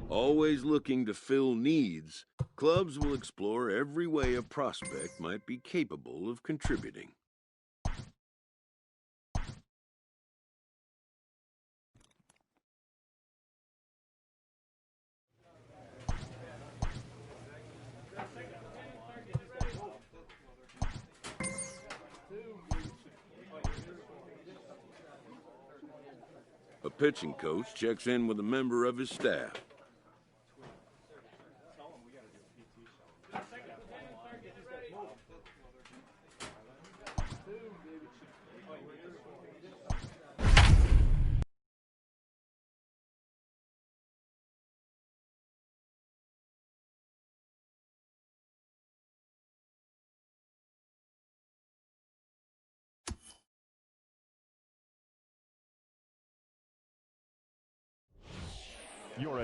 Always looking to fill needs, clubs will explore every way a prospect might be capable of contributing. A pitching coach checks in with a member of his staff.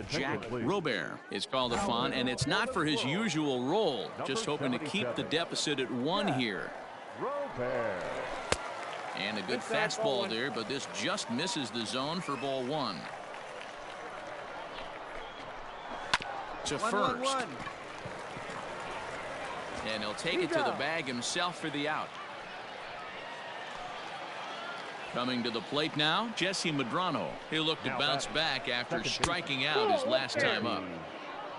Jack Robert is called upon, and it's not for his usual role. Just hoping to keep the deficit at 1 here. And a good fastball there, but this just misses the zone for ball 1. To first. And he'll take it to the bag himself for the out. Coming to the plate now, Jesse Medrano. He'll look to bounce back after striking out his last time up.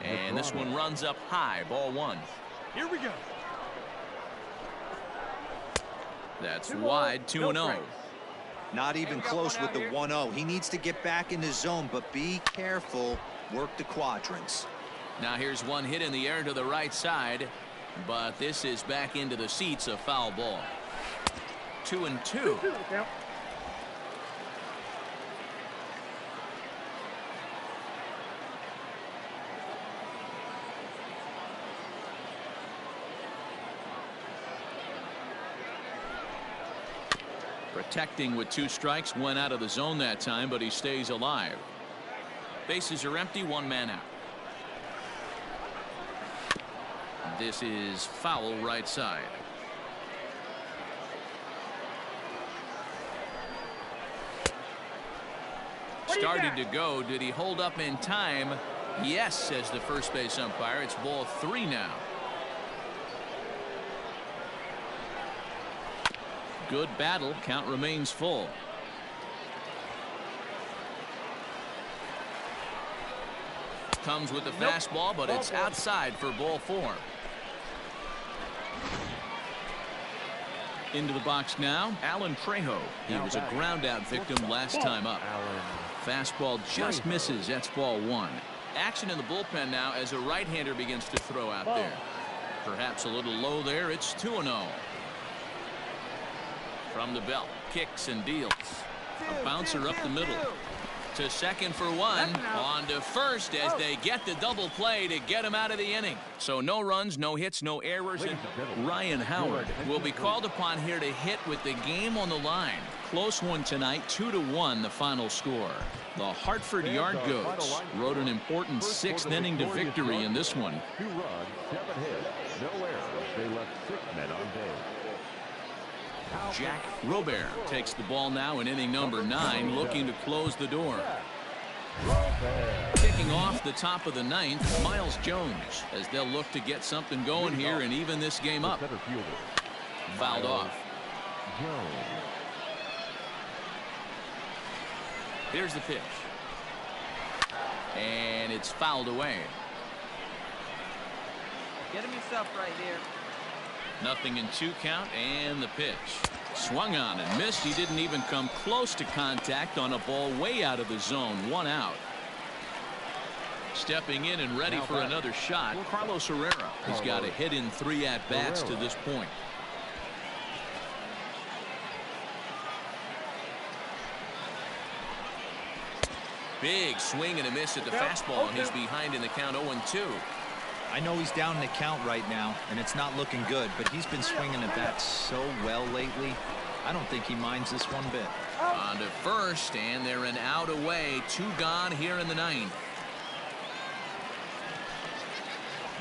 And this one runs up high, ball 1. Here we go. That's wide, 2-0. Not even close with the 1-0. He needs to get back in the zone, but be careful. Work the quadrants. Now here's one hit in the air to the right side, but this is back into the seats, a foul ball. 2-2. Protecting with 2 strikes, went out of the zone that time, but he stays alive. Bases are empty, 1 man out. This is foul right side. Started to go. Did he hold up in time? Yes, says the first base umpire. It's ball 3 now. Good battle. Count remains full. Comes with the fastball, but it's outside for ball 4. Into the box now, Alan Trejo. He was a ground-out victim last time up. Fastball just misses. That's ball 1. Action in the bullpen now as a right-hander begins to throw out there. Perhaps a little low there. It's 2-0. From the belt, kicks and deals. A bouncer up the middle. To second for 1. On to first as they get the double play to get him out of the inning. So no runs, no hits, no errors. And Ryan Howard will be called upon here to hit with the game on the line. Close one tonight, 2-1 the final score. The Hartford Yard Goats rode an important 6th inning to victory in this one. 2 runs, 7 hits, no errors. They left 6 men on base. Jack Robert takes the ball now in inning number 9, looking to close the door. Kicking off the top of the 9th, Miles Jones, as they'll look to get something going here and even this game up. Fouled off. Here's the pitch. And it's fouled away. Get him yourself right here. Nothing in 2 count, and the pitch. Swung on and missed. He didn't even come close to contact on a ball way out of the zone. 1 out. Stepping in and ready for another shot, Carlos Herrera has got a hit in 3 at-bats to this point. Big swing and a miss at the fastball, and he's behind in the count 0-2. I know he's down in the count right now, and it's not looking good, but he's been swinging at that so well lately. I don't think he minds this one bit. On to first, and they're an out away. 2 gone here in the 9th.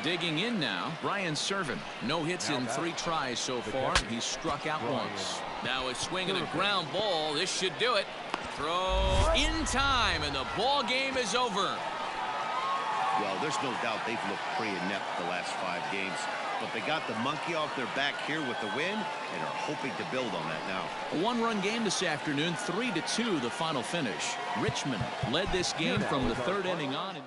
Digging in now, Brian Servin. No hits in 3 tries so far. He's struck out once. Now a swing of the ground ball. This should do it. Throw in time, and the ball game is over. Well, there's no doubt they've looked pretty inept the last 5 games. But they got the monkey off their back here with the win and are hoping to build on that now. A one-run game this afternoon, 3-2 the final finish. Richmond led this game from the 3rd inning on.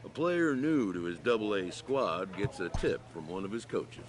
A player new to his Double-A squad gets a tip from one of his coaches.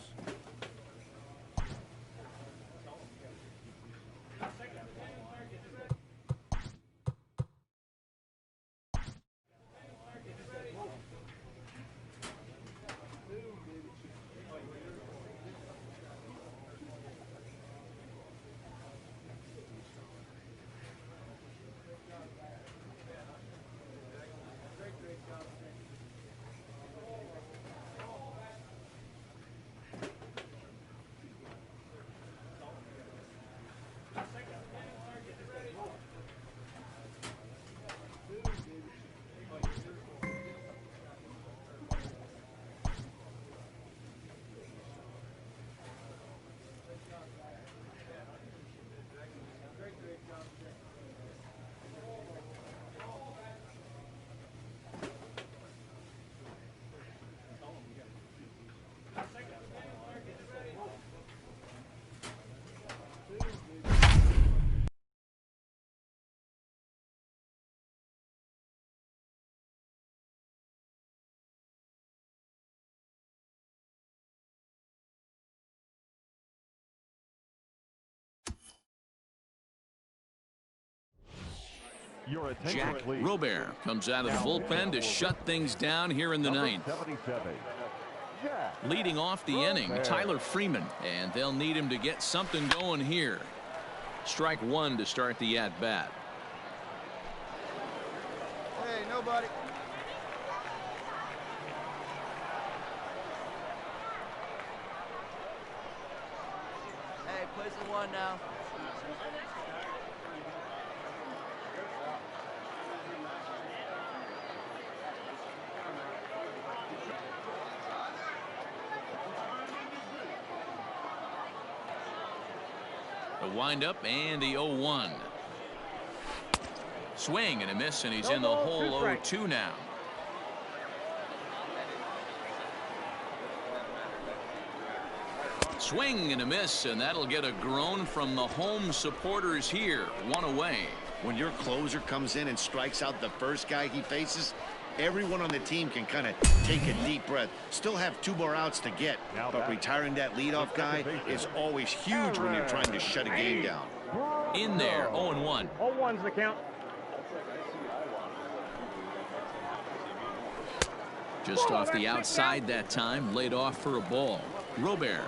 Jack Robert comes out of the bullpen to shut things down here in the 9th. Leading off the inning, Tyler Freeman, and they'll need him to get something going here. Strike 1 to start the at-bat. Hey, nobody. Hey, place the 1 now. The windup and the 0-1. Swing and a miss, and he's in the hole 0-2 now. Swing and a miss, and that'll get a groan from the home supporters here. 1 away. When your closer comes in and strikes out the first guy he faces, everyone on the team can kind of take a deep breath. Still have 2 more outs to get, but retiring that leadoff guy is always huge when you're trying to shut a game down. In there, 0-1. 0-1's the count. Just off the outside that time, laid off for a ball. Robert,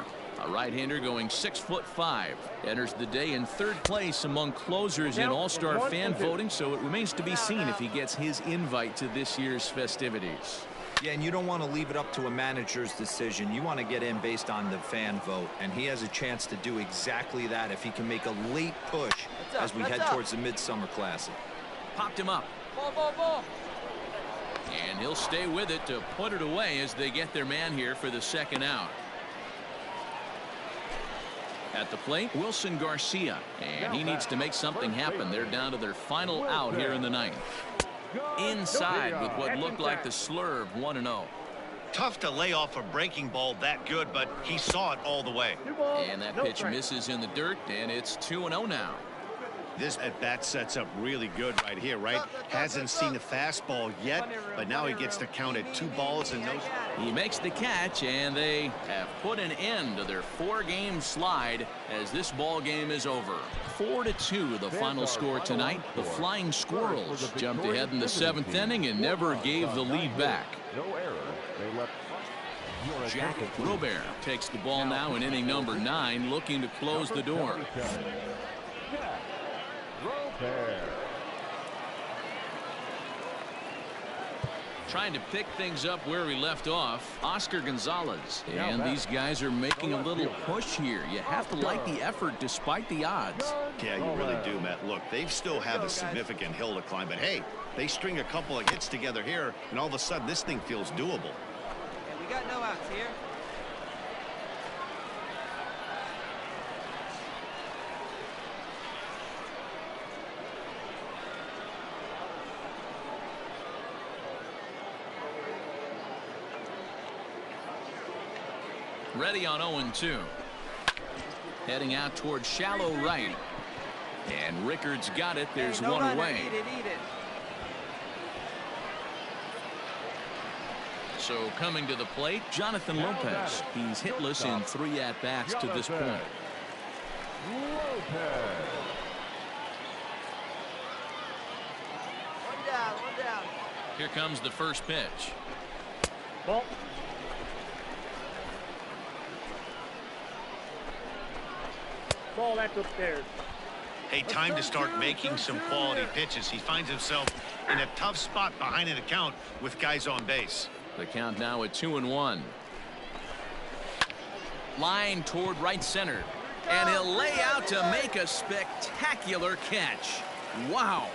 a right-hander going 6'5", enters the day in 3rd place among closers in All-Star fan voting, so it remains to be seen if he gets his invite to this year's festivities. Yeah, and you don't want to leave it up to a manager's decision. You want to get in based on the fan vote, and he has a chance to do exactly that if he can make a late push as we head towards the Midsummer Classic. Popped him up. Ball. And he'll stay with it to put it away as they get their man here for the 2nd out. At the plate, Wilson Garcia, and he needs to make something happen. They're down to their final out here in the 9th. Inside with what looked like the slurve, 1-0. Tough to lay off a breaking ball that good, but he saw it all the way. And that pitch misses in the dirt, and it's 2-0 now. This at-bat sets up really good right here, right? Hasn't seen the fastball yet, but now he gets to count at 2 balls and no... He makes the catch, and they have put an end to their 4-game slide as this ball game is over. 4-2 the final score tonight. The Flying Squirrels jumped ahead in the 7th inning and never gave the lead back. No error. They left. Jack Robert takes the ball now in inning number 9, looking to close the door. Trying to pick things up where he left off, Oscar Gonzalez. And these guys are making a little push here. You have to like the effort despite the odds. Yeah, you really do, Matt. Look, they still have a significant hill to climb, but hey, they string a couple of hits together here, and all of a sudden this thing feels doable. Yeah, we got no outs here. Ready on 0-2. Heading out towards shallow right. And Rickard's got it. There's one away. Eat it. So coming to the plate, Jonathan Lopez. He's hitless in 3 at-bats to this point. One down. Here comes the first pitch. Ball. Ball, that's upstairs. Hey, time to start making some quality pitches. He finds himself in a tough spot behind an account with guys on base. The count now at 2-1. Line toward right center. And he'll lay out to make a spectacular catch. Wow.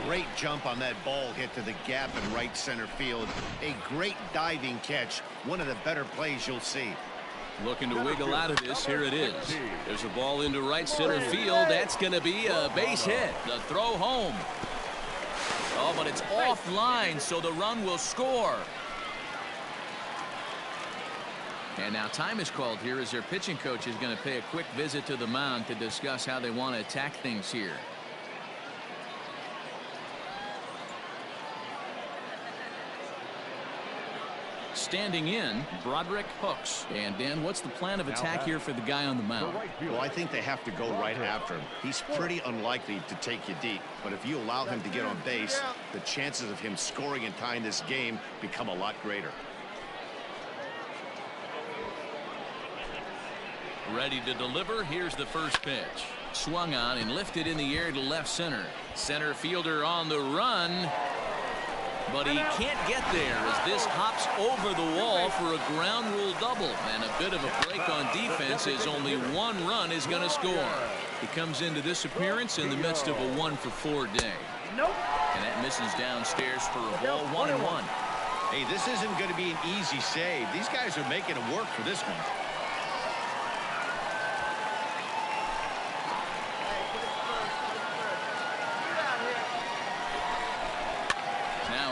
Great jump on that ball hit to the gap in right center field. A great diving catch. One of the better plays you'll see. Looking to wiggle out of this. Here it is. There's a ball into right center field. That's going to be a base hit. The throw home. Oh, but it's offline, so the run will score. And now time is called here as their pitching coach is going to pay a quick visit to the mound to discuss how they want to attack things here. Standing in, Broderick Hooks. And Dan, what's the plan of attack here for the guy on the mound? Well, I think they have to go right after him. He's pretty unlikely to take you deep, but if you allow him to get on base, the chances of him scoring and tying this game become a lot greater. Ready to deliver. Here's the first pitch. Swung on and lifted in the air to left center. Center fielder on the run. But he can't get there as this hops over the wall for a ground rule double. And a bit of a break on defense as only 1 run is going to score. He comes into this appearance in the midst of a 1-for-4 day. And that misses downstairs for a ball, 1-1. Hey, this isn't going to be an easy save. These guys are making it work for this one.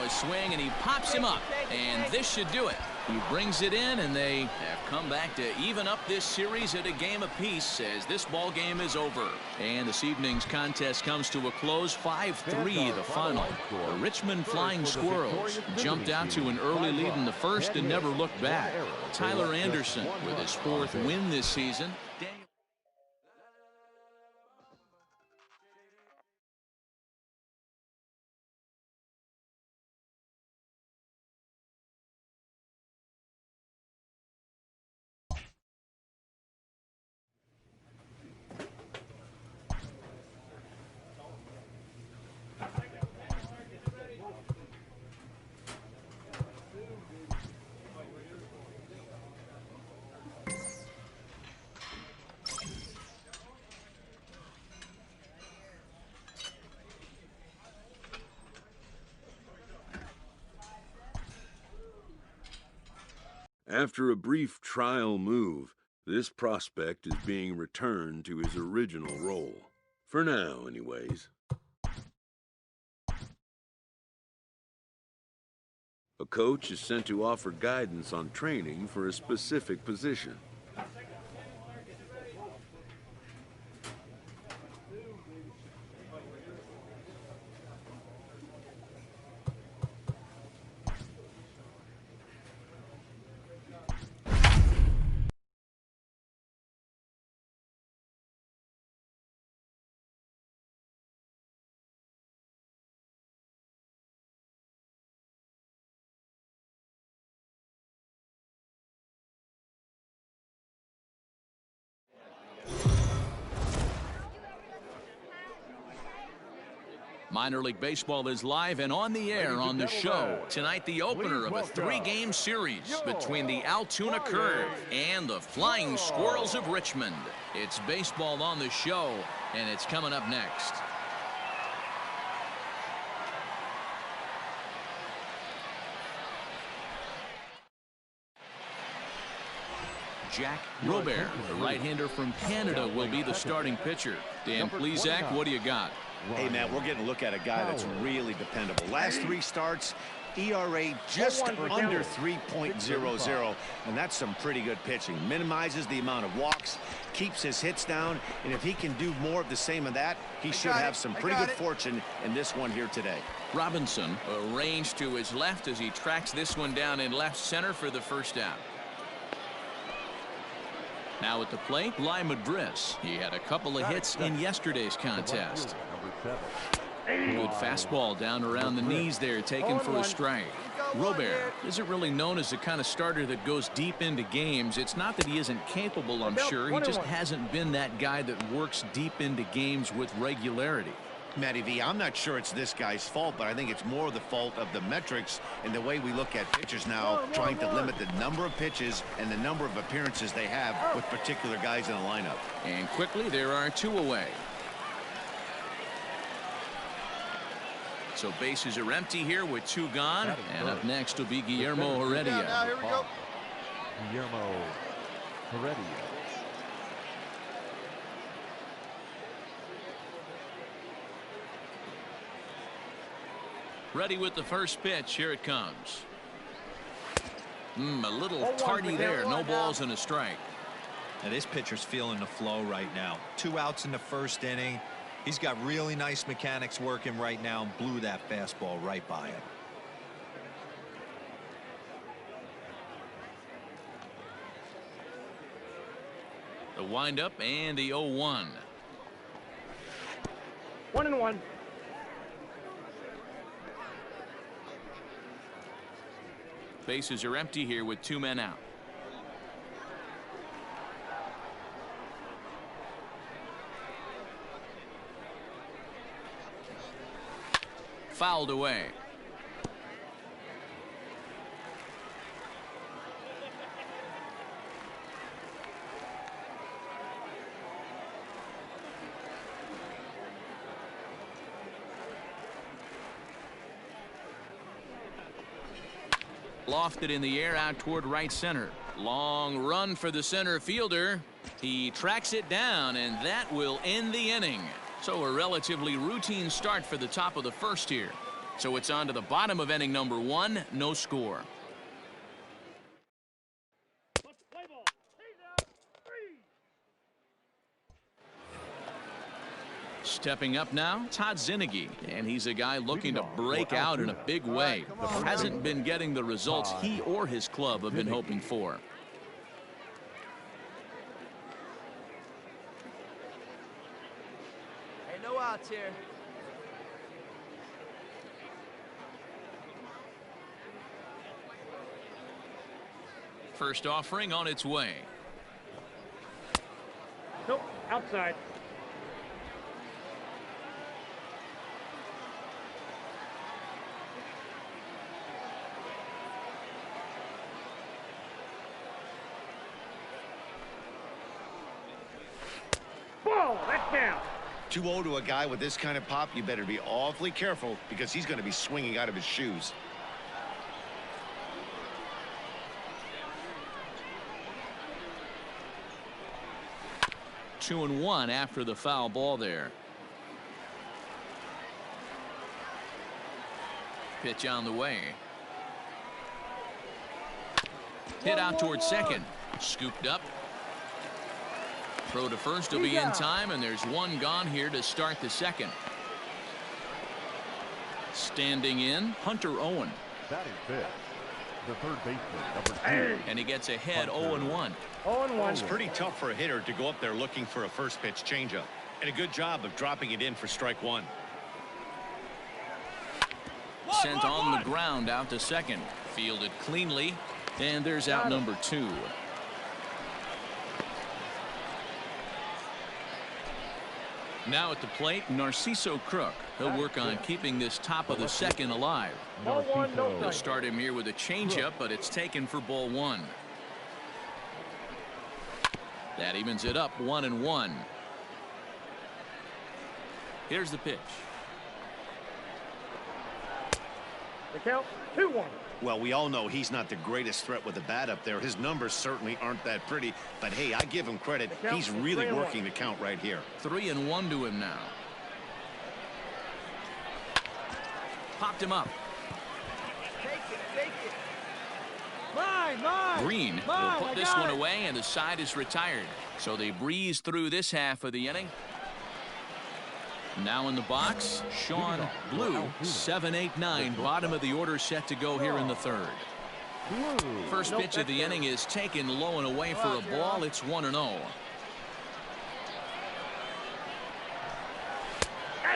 Swing and he pops him up, and this should do it. He brings it in, and they have come back to even up this series at a game apiece as this ball game is over. And this evening's contest comes to a close, 5-3 the final. The Richmond Flying Squirrels jumped out to an early lead in the first and never looked back. Tyler Anderson with his 4th win this season. After a brief trial move, this prospect is being returned to his original role. For now, anyways. A coach is sent to offer guidance on training for a specific position. Minor League Baseball is live and on the air on the show. Tonight, the opener of a three-game series between the Altoona Curve and the Flying Squirrels of Richmond. It's baseball on the show, and it's coming up next. Jack Robert, the right-hander from Canada, will be the starting pitcher. Dan Plesac, what do you got? Hey, Matt, we're getting a look at a guy that's really dependable. Last 3 starts, ERA just under 3.00, and that's some pretty good pitching. Minimizes the amount of walks, keeps his hits down, and if he can do more of the same of that, he should have some pretty good fortune in this one here today. Robinson arranged to his left as he tracks this one down in left center for the first out. Now at the plate, Mlb 20. He had a couple of hits in yesterday's contest. Good fastball down around the knees there, taken for a strike. Robert isn't really known as the kind of starter that goes deep into games. It's not that he isn't capable, I'm sure. He just hasn't been that guy that works deep into games with regularity. Matty V, I'm not sure it's this guy's fault, but I think it's more the fault of the metrics and the way we look at pitchers now, trying to limit the number of pitches and the number of appearances they have with particular guys in the lineup. And quickly, there are 2 away. So bases are empty here with 2 gone. And up next will be Guillermo Heredia. Now, here we go. Guillermo Heredia. Ready with the first pitch. Here it comes. A little tardy there. No balls and a strike. Now this pitcher's feeling the flow right now. 2 outs in the first inning. He's got really nice mechanics working right now and blew that fastball right by him. The windup and the 0-1. 1-1. Bases are empty here with 2 men out. Fouled away. Lofted in the air out toward right center. Long run for the center fielder. He tracks it down, and that will end the inning. So a relatively routine start for the top of the first here. So it's on to the bottom of inning number 1. No score. Stepping up now, Todd Zinnigy, and he's a guy looking to break out in a big way. Hasn't been getting the results he or his club have been hoping for. Hey, no outs here. First offering on its way. Nope, outside. Ball, that's down. 2-0 to a guy with this kind of pop, you better be awfully careful because he's going to be swinging out of his shoes. Two and one after the foul ball there. Pitch on the way. Hit out towards second. Scooped up. Throw to first will be in time, and there's one gone here to start the second. Standing in, Hunter Owen. Batting fifth, the third baseman, number 2. And he gets ahead 0-1. 0-1. It's pretty tough for a hitter to go up there looking for a first pitch changeup. And a good job of dropping it in for strike 1. Sent on the ground out to second. Fielded cleanly. And there's out number 2. Now at the plate, Narciso Crook. He'll work on keeping this top of the second alive. Ball one, no They'll strike. start him here with a changeup, but it's taken for ball one. That evens it up 1-1. Here's the pitch. The count, 2-1. Well, we all know he's not the greatest threat with the bat up there. His numbers certainly aren't that pretty. But, hey, I give him credit. He's really working the count right here. 3-1 to him now. Popped him up. Take it. Mine. Green will put this one away, and the side is retired. So they breeze through this half of the inning. Now in the box, Sean Blue, 7-8-9, bottom of the order set to go here in the third. First pitch of the inning is taken low and away for a ball. It's 1-0.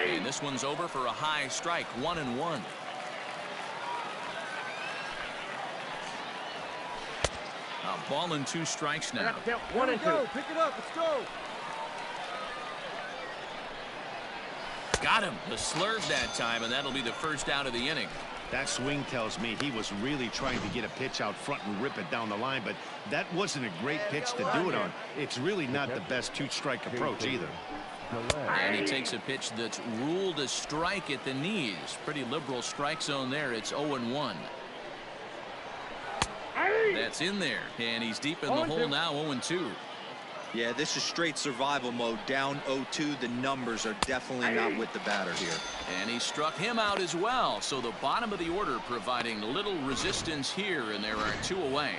And this one's over for a high strike, 1-1. A ball and 2 strikes now. 1-2. Pick it up. Let's go. Got him. The slurve that time, and that'll be the first out of the inning. That swing tells me he was really trying to get a pitch out front and rip it down the line, but that wasn't a great pitch to do it on. It's really not the best 2-strike approach either. And he takes a pitch that's ruled a strike at the knees. Pretty liberal strike zone there. It's 0-1. That's in there, and he's deep in the hole now, 0-2. Yeah, this is straight survival mode. Down 0-2. The numbers are definitely not with the batter here. And he struck him out as well. So the bottom of the order providing little resistance here, and there are 2 away.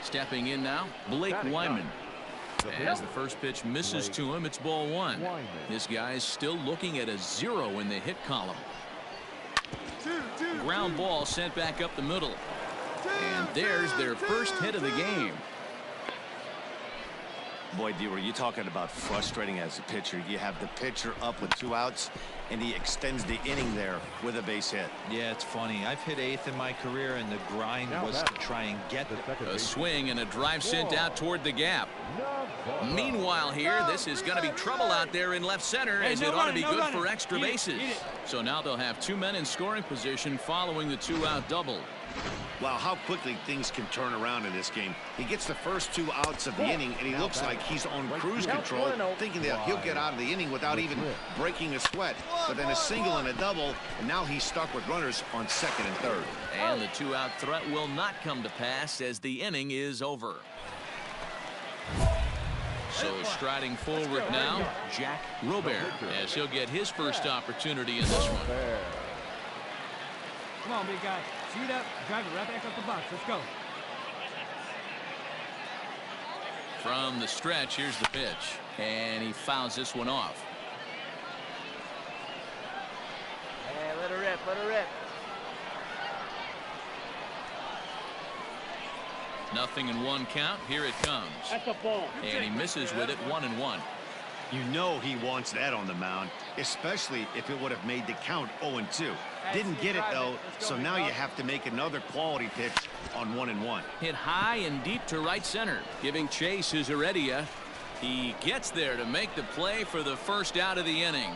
Stepping in now, Blake Wyman. As the first pitch misses to him, it's ball 1. This guy's still looking at a 0 in the hit column. Ground ball sent back up the middle. And there's their first hit of the game. Boy, D, were you talking about frustrating as a pitcher? You have the pitcher up with 2 outs, and he extends the inning there with a base hit. Yeah, it's funny. I've hit 8th in my career, and the grind was to try and get A swing and a drive sent out toward the gap. Meanwhile here, this is going to be trouble out there in left center, as it ought to be good for extra bases. So now they'll have 2 men in scoring position following the 2-out double. Wow, how quickly things can turn around in this game. He gets the first 2 outs of the inning, and he looks like he's on cruise control, thinking that he'll get out of the inning without even breaking a sweat. But then a single and a double, and now he's stuck with runners on second and third. And the 2-out threat will not come to pass as the inning is over. So striding forward now, Jack Robert, as he'll get his first opportunity in this one. Come on, big guy. Shoot up. Drive it right back up the box. Let's go. From the stretch, here's the pitch. And he fouls this one off. Hey, let her rip. Let her rip. Nothing in 1 count. Here it comes. That's a ball. And he misses with it, 1-1. You know he wants that on the mound, especially if it would have made the count 0-2. Didn't get it, though, so now you have to make another quality pitch on 1-1. Hit high and deep to right center. Giving chase is Heredia. He gets there to make the play for the first out of the inning.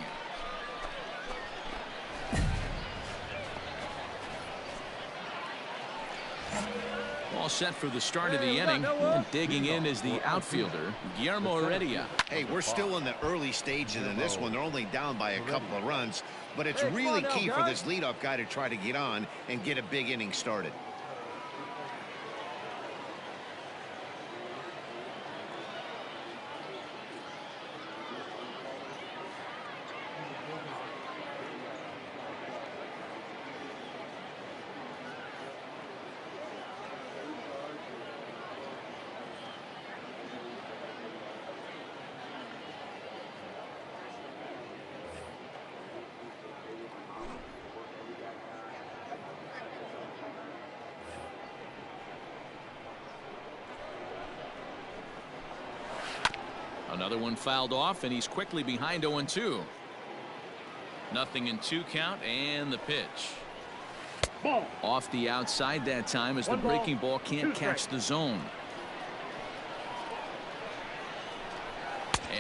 All set for the start of the inning. And digging in is the outfielder, Guillermo Heredia. Hey, we're still in the early stages in this one. They're only down by a couple of runs, but it's really key for this leadoff guy to try to get on and get a big inning started. Another one fouled off, and he's quickly behind 0-2. Nothing in 2 count, and the pitch. Ball. Off the outside that time as the breaking ball can't catch the zone.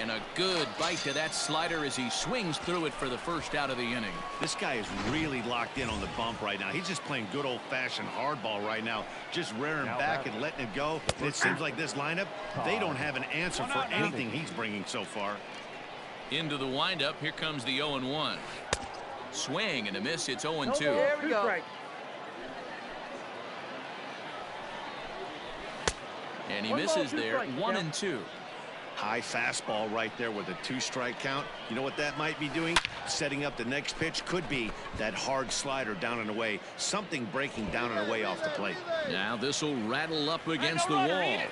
And a good bite to that slider as he swings through it for the first out of the inning. This guy is really locked in on the bump right now. He's just playing good old-fashioned hardball right now, just rearing back and letting it go. And it seems like this lineup, they don't have an answer for anything he's bringing so far. Into the windup, here comes the 0-1. Swing and a miss. It's 0-2. There we go. And he misses there. 1-2. High fastball right there with a 2-strike count. You know what that might be doing? Setting up the next pitch. Could be that hard slider down and away. Something breaking down and away off the plate. Now this will rattle up against the wall.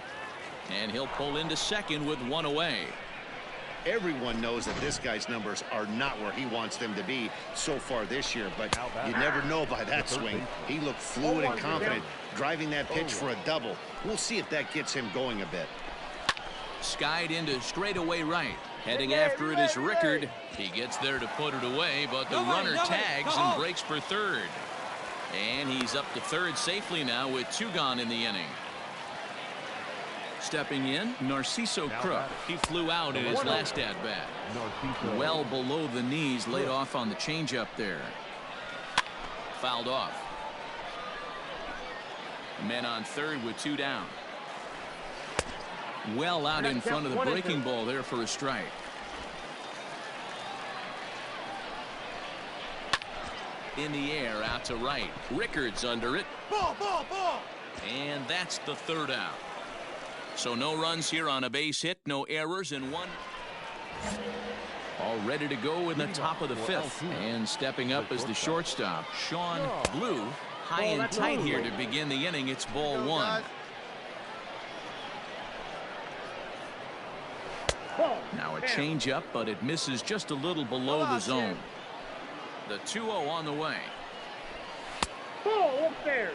And he'll pull into second with 1 away. Everyone knows that this guy's numbers are not where he wants them to be so far this year, but you never know by that swing. He looked fluid and confident, driving that pitch for a double. We'll see if that gets him going a bit. Skied into straightaway right. Heading after it is Rickard. He gets there to put it away, but the runner tags and breaks for third. And he's up to third safely now with 2 gone in the inning. Stepping in, Narciso Crook. He flew out in his last at-bat. Well below the knees, laid off on the changeup there. Fouled off. Men on third with 2 down. Well out in front of the breaking ball there for a strike. In the air, out to right. Rickard's under it. Ball, ball, ball. And that's the 3rd out. So no runs here on a base hit, no errors, and 1. All ready to go in the top of the 5th. And stepping up is the shortstop, Sean Blue. High and tight here to begin the inning. It's ball 1. Now a changeup, but it misses just a little below the zone. The 2-0 on the way. Ball up there.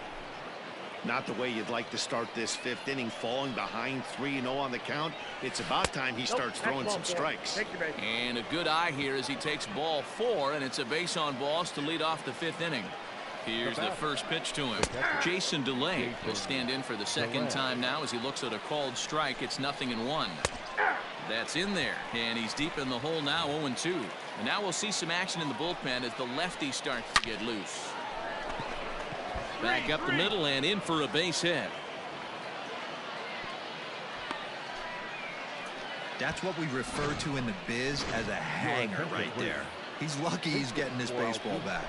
Not the way you'd like to start this 5th inning, falling behind 3-0 on the count. It's about time he starts throwing some strikes. And a good eye here as he takes ball 4, and it's a base on balls to lead off the 5th inning. Here's the first pitch to him. Jason DeLay will stand in for the 2nd time now as he looks at a called strike. It's 0-1. That's in there, and he's deep in the hole now, 0-2. And now we'll see some action in the bullpen as the lefty starts to get loose. Back up the middle and in for a base hit. That's what we refer to in the biz as a hanger right there. He's lucky he's getting this baseball back.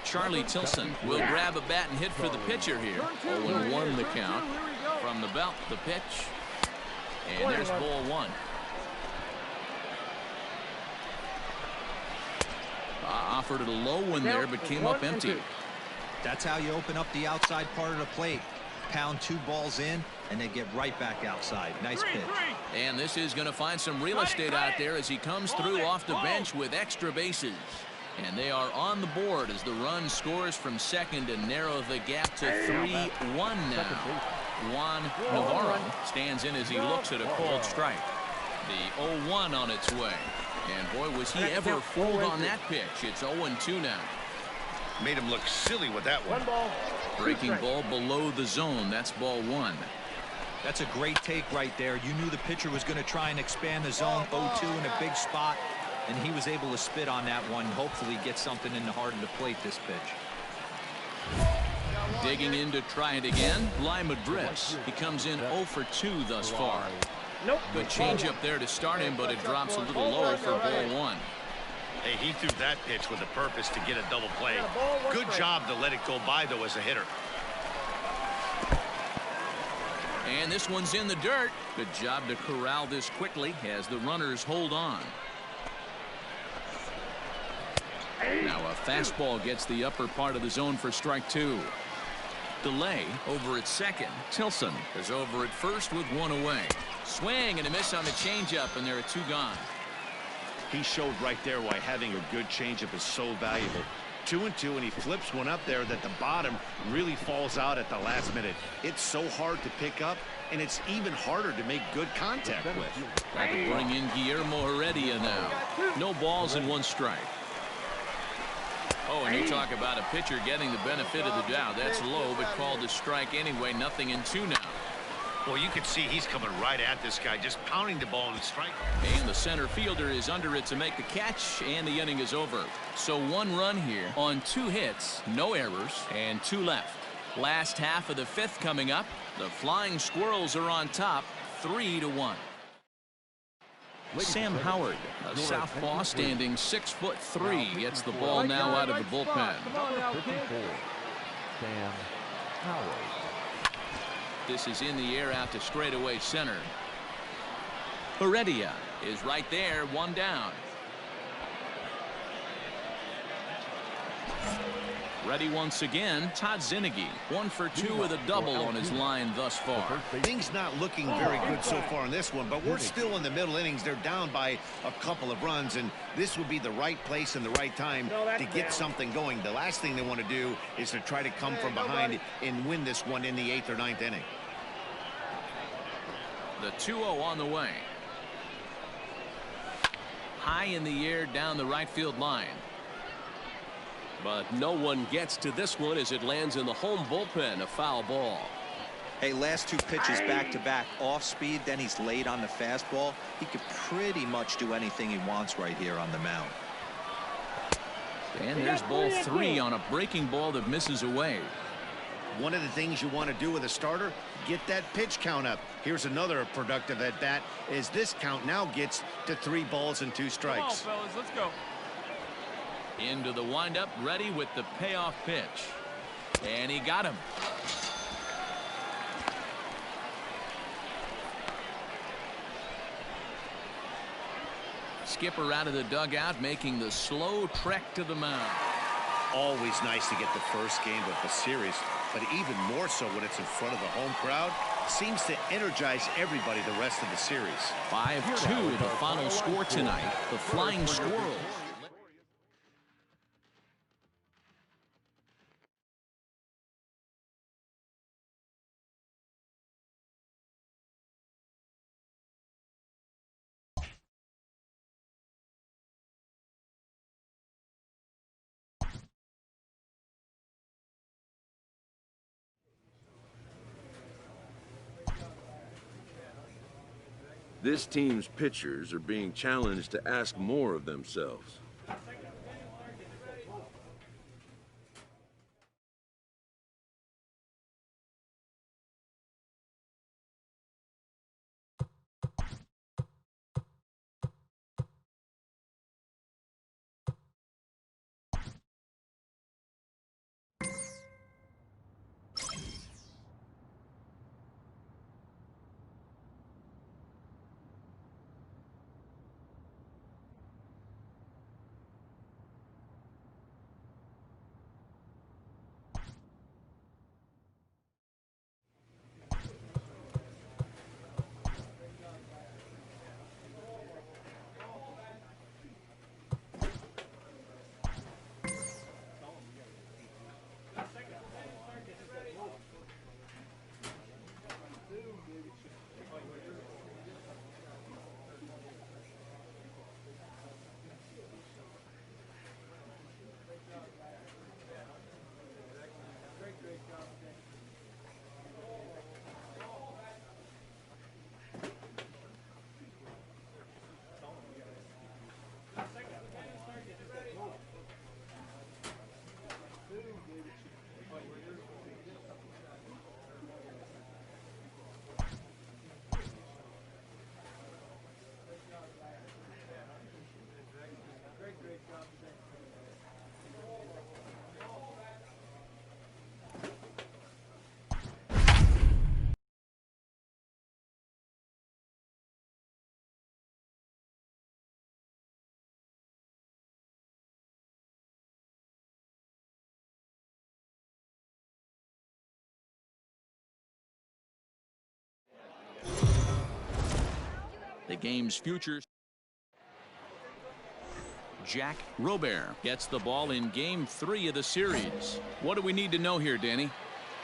Charlie Tilson will grab a bat and hit for the pitcher here. 0-1 the count. From the belt, the pitch. And there's ball 1. Offered it a low one there, but came up empty. That's how you open up the outside part of the plate. Pound 2 balls in, and then get right back outside. Nice pitch. And this is going to find some real estate out there as he comes through off the bench with extra bases. And they are on the board as the run scores from second and narrow the gap to 3-1 now. Juan Navarro stands in as he looks at a called strike. The 0-1 on its way. And boy, was he ever fooled on that pitch. It's 0-2 now. Made him look silly with that one. Breaking ball below the zone. That's ball 1. That's a great take right there. You knew the pitcher was going to try and expand the zone. 0-2 in a big spot, and he was able to spit on that one. Hopefully get something in the heart of the plate this pitch. Digging in to try it again, Lyman Briss. He comes in 0 for 2 thus far. Good change up there to start him, but it drops a little low for ball 1. Hey, he threw that pitch with a purpose to get a double play. Good job to let it go by, though, as a hitter. And this one's in the dirt. Good job to corral this quickly as the runners hold on. Now a fastball gets the upper part of the zone for strike 2. Delay over at second. Tilson is over at first with 1 away. Swing and a miss on the changeup, and there are 2 gone. He showed right there why having a good changeup is so valuable. 2-2, and he flips one up there that the bottom really falls out at the last minute. It's so hard to pick up, and it's even harder to make good contact with. Got to bring in Guillermo Heredia now. No balls and 1 strike. Oh, and you talk about a pitcher getting the benefit of the doubt. That's low, but called a strike anyway. 0-2 now. Well, you can see he's coming right at this guy, just pounding the ball and striking. And the center fielder is under it to make the catch, and the inning is over. So 1 run here on 2 hits, no errors, and 2 left. Last half of the 5th coming up. The Flying Squirrels are on top, 3-1. Sam Howard, a southpaw standing 6'3", gets the ball now out of the bullpen. Sam Howard. This is in the air out to straightaway center. Heredia is right there, 1 down. Ready once again, Todd Zinnigy, 1 for 2 with a double on his line thus far. Things not looking very good so far in this one, but we're still in the middle innings. They're down by a couple of runs, and this would be the right place and the right time to get something going. The last thing they want to do is to try to come from behind and win this one in the 8th or 9th inning. The 2-0 on the way. High in the air down the right field line. But no one gets to this one as it lands in the home bullpen, a foul ball. Hey, last 2 pitches back-to-back off speed, then he's late on the fastball. He could pretty much do anything he wants right here on the mound. And there's ball 3 on a breaking ball that misses away. One of the things you want to do with a starter, get that pitch count up. Here's another productive at bat as this count now gets to 3 balls and 2 strikes. Come on, fellas, let's go. Into the windup, ready with the payoff pitch. And he got him. Skipper out of the dugout, making the slow trek to the mound. Always nice to get the first game of the series, but even more so when it's in front of the home crowd. Seems to energize everybody the rest of the series. 5-2 the final score tonight. The Flying Squirrels. This team's pitchers are being challenged to ask more of themselves. The game's future. Jack Robert gets the ball in game 3 of the series. What do we need to know here, Danny?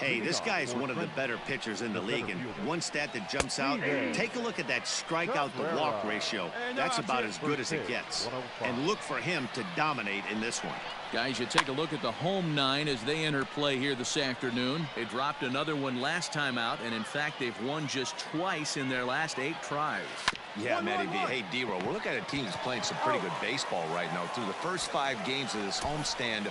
Hey, this guy is one of the better pitchers in the league, and one stat that jumps out, take a look at that strikeout to walk ratio. That's about as good as it gets. And look for him to dominate in this one. Guys, you take a look at the home 9 as they enter play here this afternoon. They dropped another one last time out, and in fact, they've won just twice in their last 8 tries. Yeah, Matty V. Hey, D-Roll, we're looking at a team that's playing some pretty good baseball right now. Through the first 5 games of this homestand,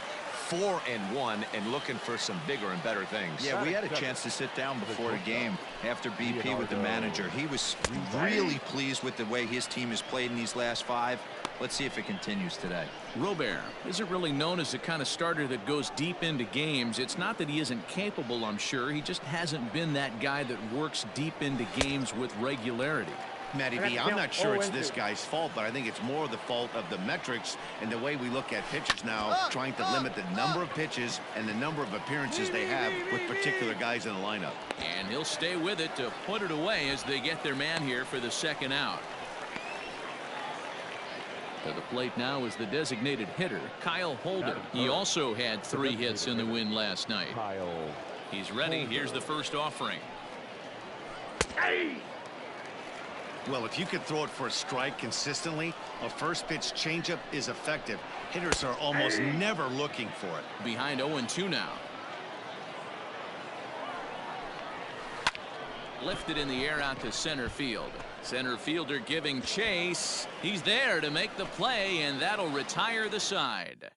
4-1, and looking for some bigger and better things. Yeah, we had a chance to sit down before the game after BP with the manager. He was really pleased with the way his team has played in these last 5. Let's see if it continues today. Robert isn't really known as the kind of starter that goes deep into games. It's not that he isn't capable, I'm sure. He just hasn't been that guy that works deep into games with regularity. Matty V, I'm not sure it's this guy's fault, but I think it's more the fault of the metrics and the way we look at pitchers now, trying to limit the number of pitches and the number of appearances they have with particular guys in the lineup. And he'll stay with it to put it away as they get their man here for the second out. To the plate now is the designated hitter, Kyle Holder. He also had 3 hits in the win last night. He's ready. Here's the first offering. Well, if you can throw it for a strike consistently, a first pitch changeup is effective. Hitters are almost never looking for it. Behind 0-2 now. Lifted in the air out to center field. Center fielder giving chase. He's there to make the play, and that'll retire the side.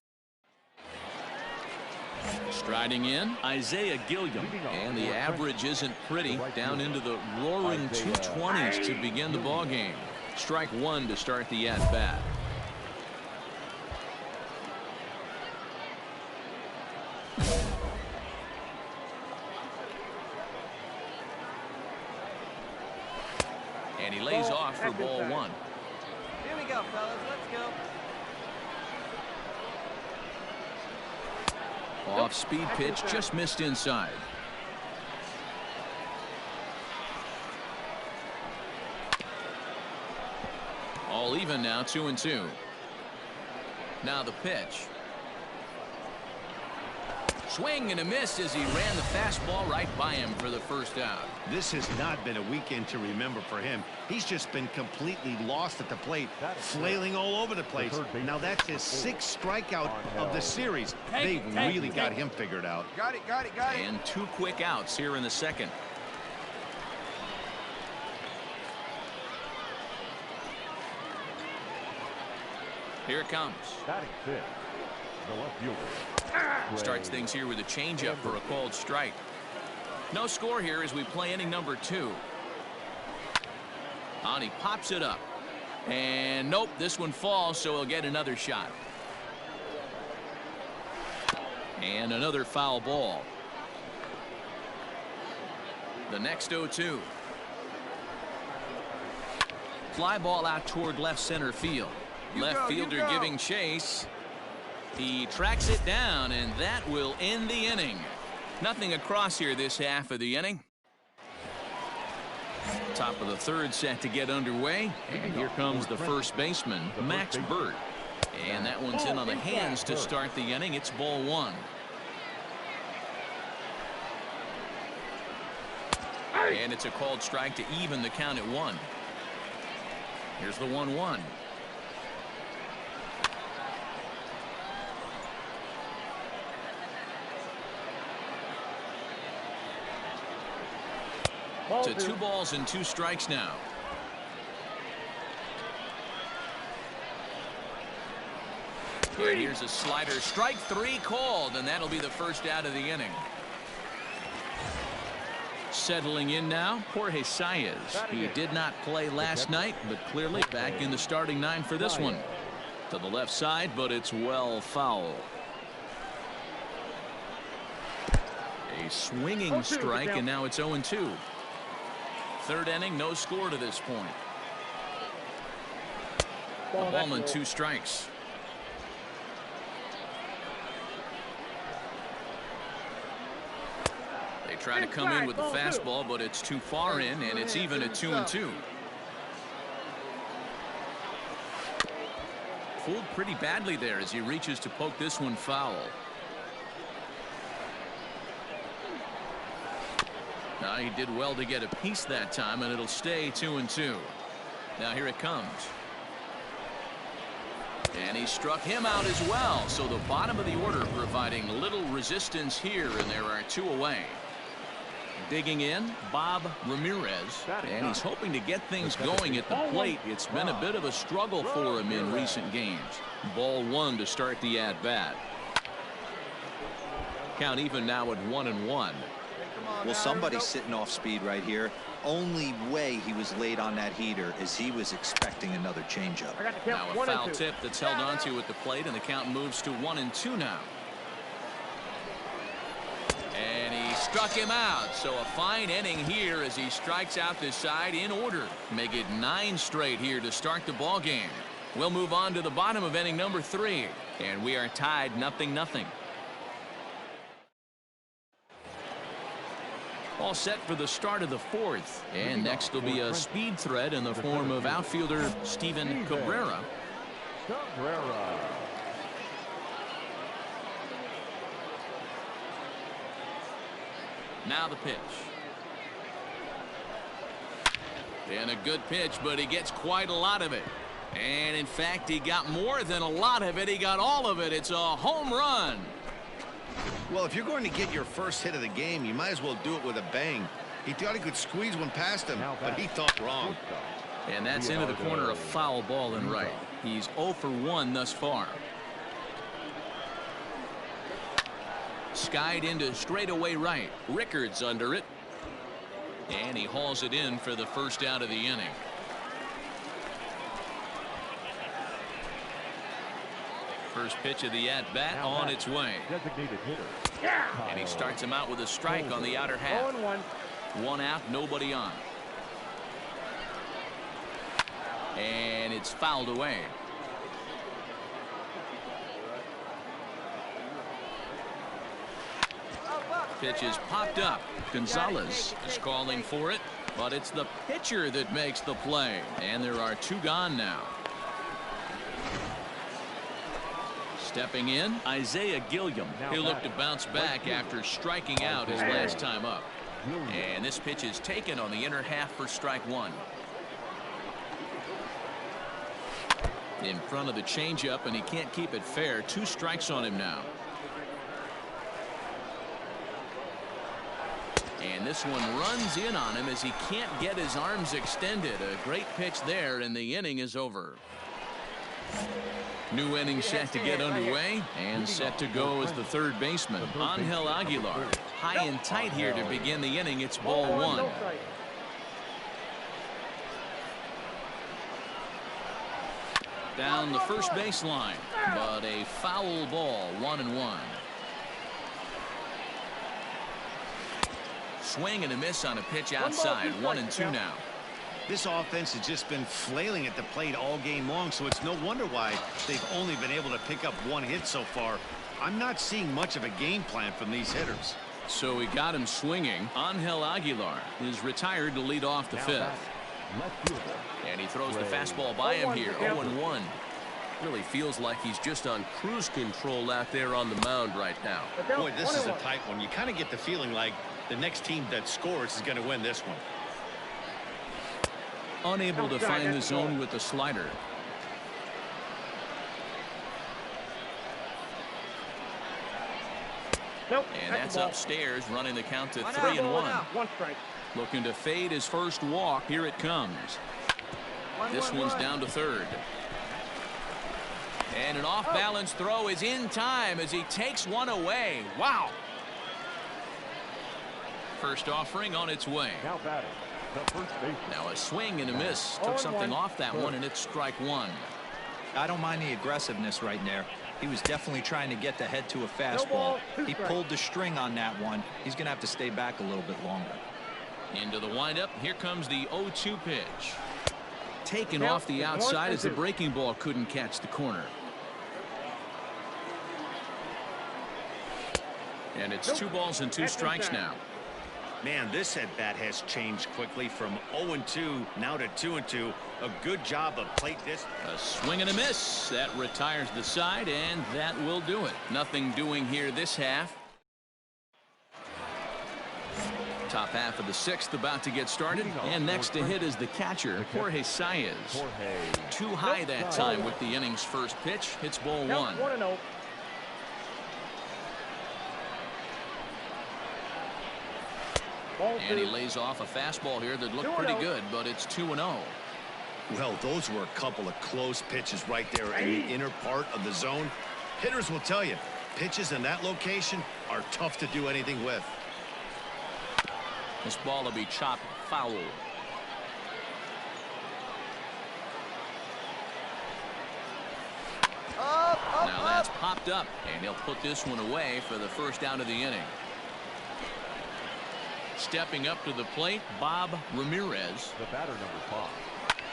Striding in, Isaiah Gilliam. And the average isn't pretty. Down into the roaring 220s to begin the ball game. Strike 1 to start the at-bat. And he lays off for ball 1. Here we go, fellas. Let's go. Off-speed pitch, just missed inside. All even now, 2-2. Now the pitch. Swing and a miss as he ran the fastball right by him for the first out. This has not been a weekend to remember for him. He's just been completely lost at the plate, flailing all over the place. Now that's his 6th strikeout of the series. They've really got him figured out. Got it. And 2 quick outs here in the second. Here it comes. Batting 5th, the left fielder. Starts things here with a changeup for a called strike. No score here as we play inning number 2. And he pops it up. And nope, this one falls, so he'll get another shot. And another foul ball. The next 0-2. Fly ball out toward left center field. Left fielder giving chase. He tracks it down, and that will end the inning. Nothing across here this half of the inning. Top of the 3rd set to get underway. And here comes the first baseman, Max Burt. And that one's in on the hands to start the inning. It's ball 1. And it's a called strike to even the count at 1. Here's the 1-1. To 2 balls and 2 strikes now. And here's a slider. Strike 3 called, and that'll be the first out of the inning. Settling in now, Jorge Saez. He did not play last night, but clearly back in the starting 9 for this one. To the left side, but it's well foul. A swinging strike, and now it's 0-2. 3rd inning, no score to this point. A ball and 2 strikes. They try to come in with the fastball, but it's too far in, and it's even at 2-2. Fooled pretty badly there as he reaches to poke this one foul. He did well to get a piece that time, and it'll stay 2-2. Now here it comes. And he struck him out as well. So the bottom of the order providing little resistance here, and there are 2 away. Digging in, Bob Ramirez, and he's hoping to get things going at the plate. It's been a bit of a struggle for him in recent games. Ball 1 to start the at-bat. Count even now at 1-1. Well, somebody's sitting off speed right here. Only way he was late on that heater is he was expecting another changeup. Now a foul tip that's held onto at the plate, and the count moves to 1-2 now. And he struck him out. So a fine inning here as he strikes out this side in order. Make it 9 straight here to start the ball game. We'll move on to the bottom of inning number 3, and we are tied 0-0. All set for the start of the 4th. And next will be a speed threat in the form of outfielder Steven Cabrera. Now the pitch. And a good pitch, but he gets quite a lot of it. And in fact, he got more than a lot of it. He got all of it. It's a home run. Well, if you're going to get your first hit of the game, you might as well do it with a bang. He thought he could squeeze one past him, but he thought wrong. And that's into the corner, a foul ball and right. He's 0 for 1 thus far. Skied into straightaway right. Rickards under it. And he hauls it in for the first out of the inning. First pitch of the at-bat on its way. Designated hitter. And he starts him out with a strike on the outer half. 1 out, nobody on. And it's fouled away. Pitch is popped up. Gonzalez is calling for it, but it's the pitcher that makes the play. And there are 2 gone now. Stepping in, Isaiah Gilliam. He'll look to bounce back after striking out his last time up. And this pitch is taken on the inner half for strike 1. In front of the changeup, and he can't keep it fair. 2 strikes on him now. And this one runs in on him as he can't get his arms extended. A great pitch there, and the inning is over. New inning set to get underway, and set to go as the third baseman, Angel Aguilar. High and tight here to begin the inning. It's ball 1. Down the first baseline, but a foul ball, 1-1. Swing and a miss on a pitch outside, 1-2 now. This offense has just been flailing at the plate all game long, so it's no wonder why they've only been able to pick up 1 hit so far. I'm not seeing much of a game plan from these hitters. So he got him swinging. Angel Aguilar is retired to lead off the 5th. And he throws the fastball by him here, 0-1. Really feels like he's just on cruise control out there on the mound right now. Boy, this is a tight one. You kind of get the feeling like the next team that scores is going to win this one. Unable to find the zone with the slider. And that's upstairs, running the count to 3-1. 1 strike. Looking to fade his first walk. Here it comes. This one's down to third. And an off-balance throw is in time as he takes one away. Wow. First offering on its way. Now batting, the first baseman. Now a swing and a miss. Took something off that one, and it's strike 1. I don't mind the aggressiveness right there. He was definitely trying to get the head to a fastball. He pulled the string on that one. He's going to have to stay back a little bit longer. Into the windup. Here comes the 0-2 pitch. Taken off the outside as the breaking ball couldn't catch the corner. And it's 2 balls and 2 strikes now. Man, this at-bat has changed quickly from 0-2 now to 2-2. A good job of plate distance. A swing and a miss. That retires the side, and that will do it. Nothing doing here this half. Top half of the 6th about to get started, and next to hit is the catcher, Jorge Saez. Too high that time with the inning's first pitch. Hits ball 1. 1-0. And he lays off a fastball here that looked pretty good, but it's 2-0. Well, those were a couple of close pitches right there in the inner part of the zone. Hitters will tell you, pitches in that location are tough to do anything with. This ball will be chopped foul. Now that's popped up, and he'll put this one away for the first out of the inning. Stepping up to the plate, Bob Ramirez. The batter, number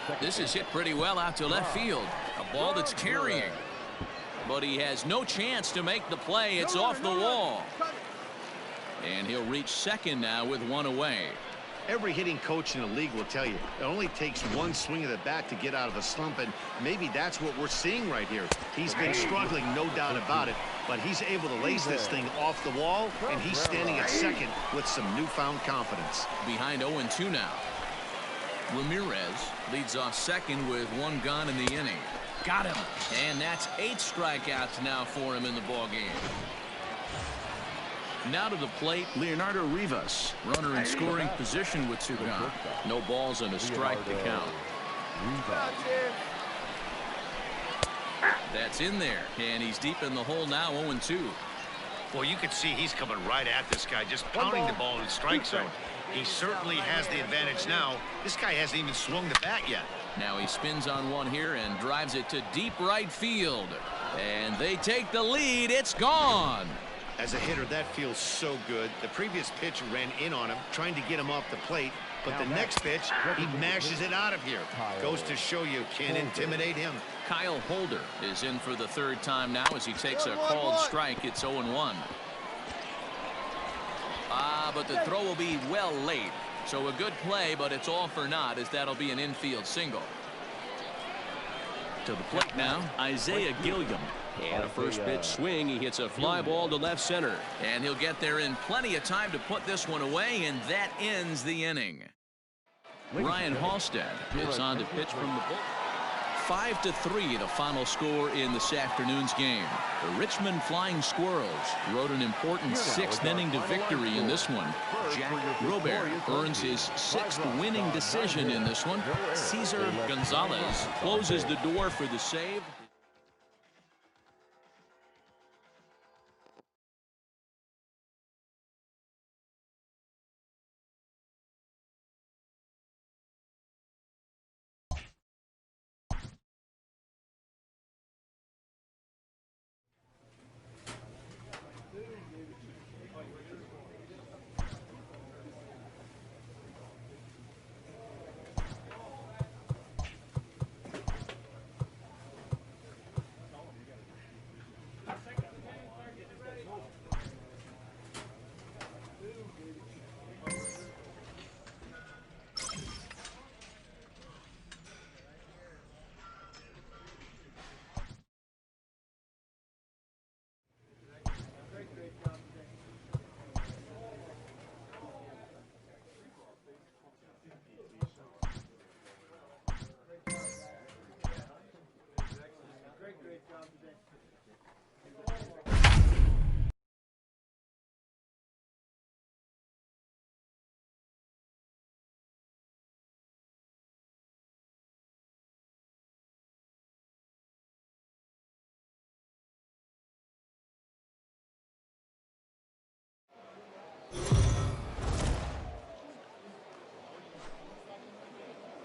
5. This is hit pretty well out to left field. A ball that's carrying. But he has no chance to make the play. It's off the wall. And he'll reach second now with one away. Every hitting coach in the league will tell you it only takes one swing of the bat to get out of a slump, and maybe that's what we're seeing right here. He's been struggling, no doubt about it, but he's able to lace this thing off the wall, and he's standing at second with some newfound confidence. Behind 0-2 now. Ramirez leads off second with one gone in the inning. Got him. And that's 8 strikeouts now for him in the ballgame. Now to the plate, Leonardo Rivas. Runner in scoring position with 2 gone. No balls and a strike to count. That's in there, and he's deep in the hole now, 0-2. Well, you can see he's coming right at this guy, just pounding the ball in the strike zone. He certainly has the advantage now. This guy hasn't even swung the bat yet. Now he spins on one here and drives it to deep right field. And they take the lead. It's gone. As a hitter, that feels so good. The previous pitch ran in on him, trying to get him off the plate. But the next pitch, he mashes it out of here. Goes to show you can't intimidate him. Kyle Holder is in for the 3rd time now as he takes a called strike. It's 0-1. But the throw will be well late. So a good play, but it's all for naught as that'll be an infield single. To the plate now, Isaiah Gilliam. And a first pitch swing. He hits a fly ball to left center. And he'll get there in plenty of time to put this one away, and that ends the inning. Ryan Halstead is on to pitch from the bullpen. 5-3 the final score in this afternoon's game. The Richmond Flying Squirrels rode an important 6th inning to victory in this one. Jack Robert earns his 6th winning decision in this one. Cesar Gonzalez closes the door for the save.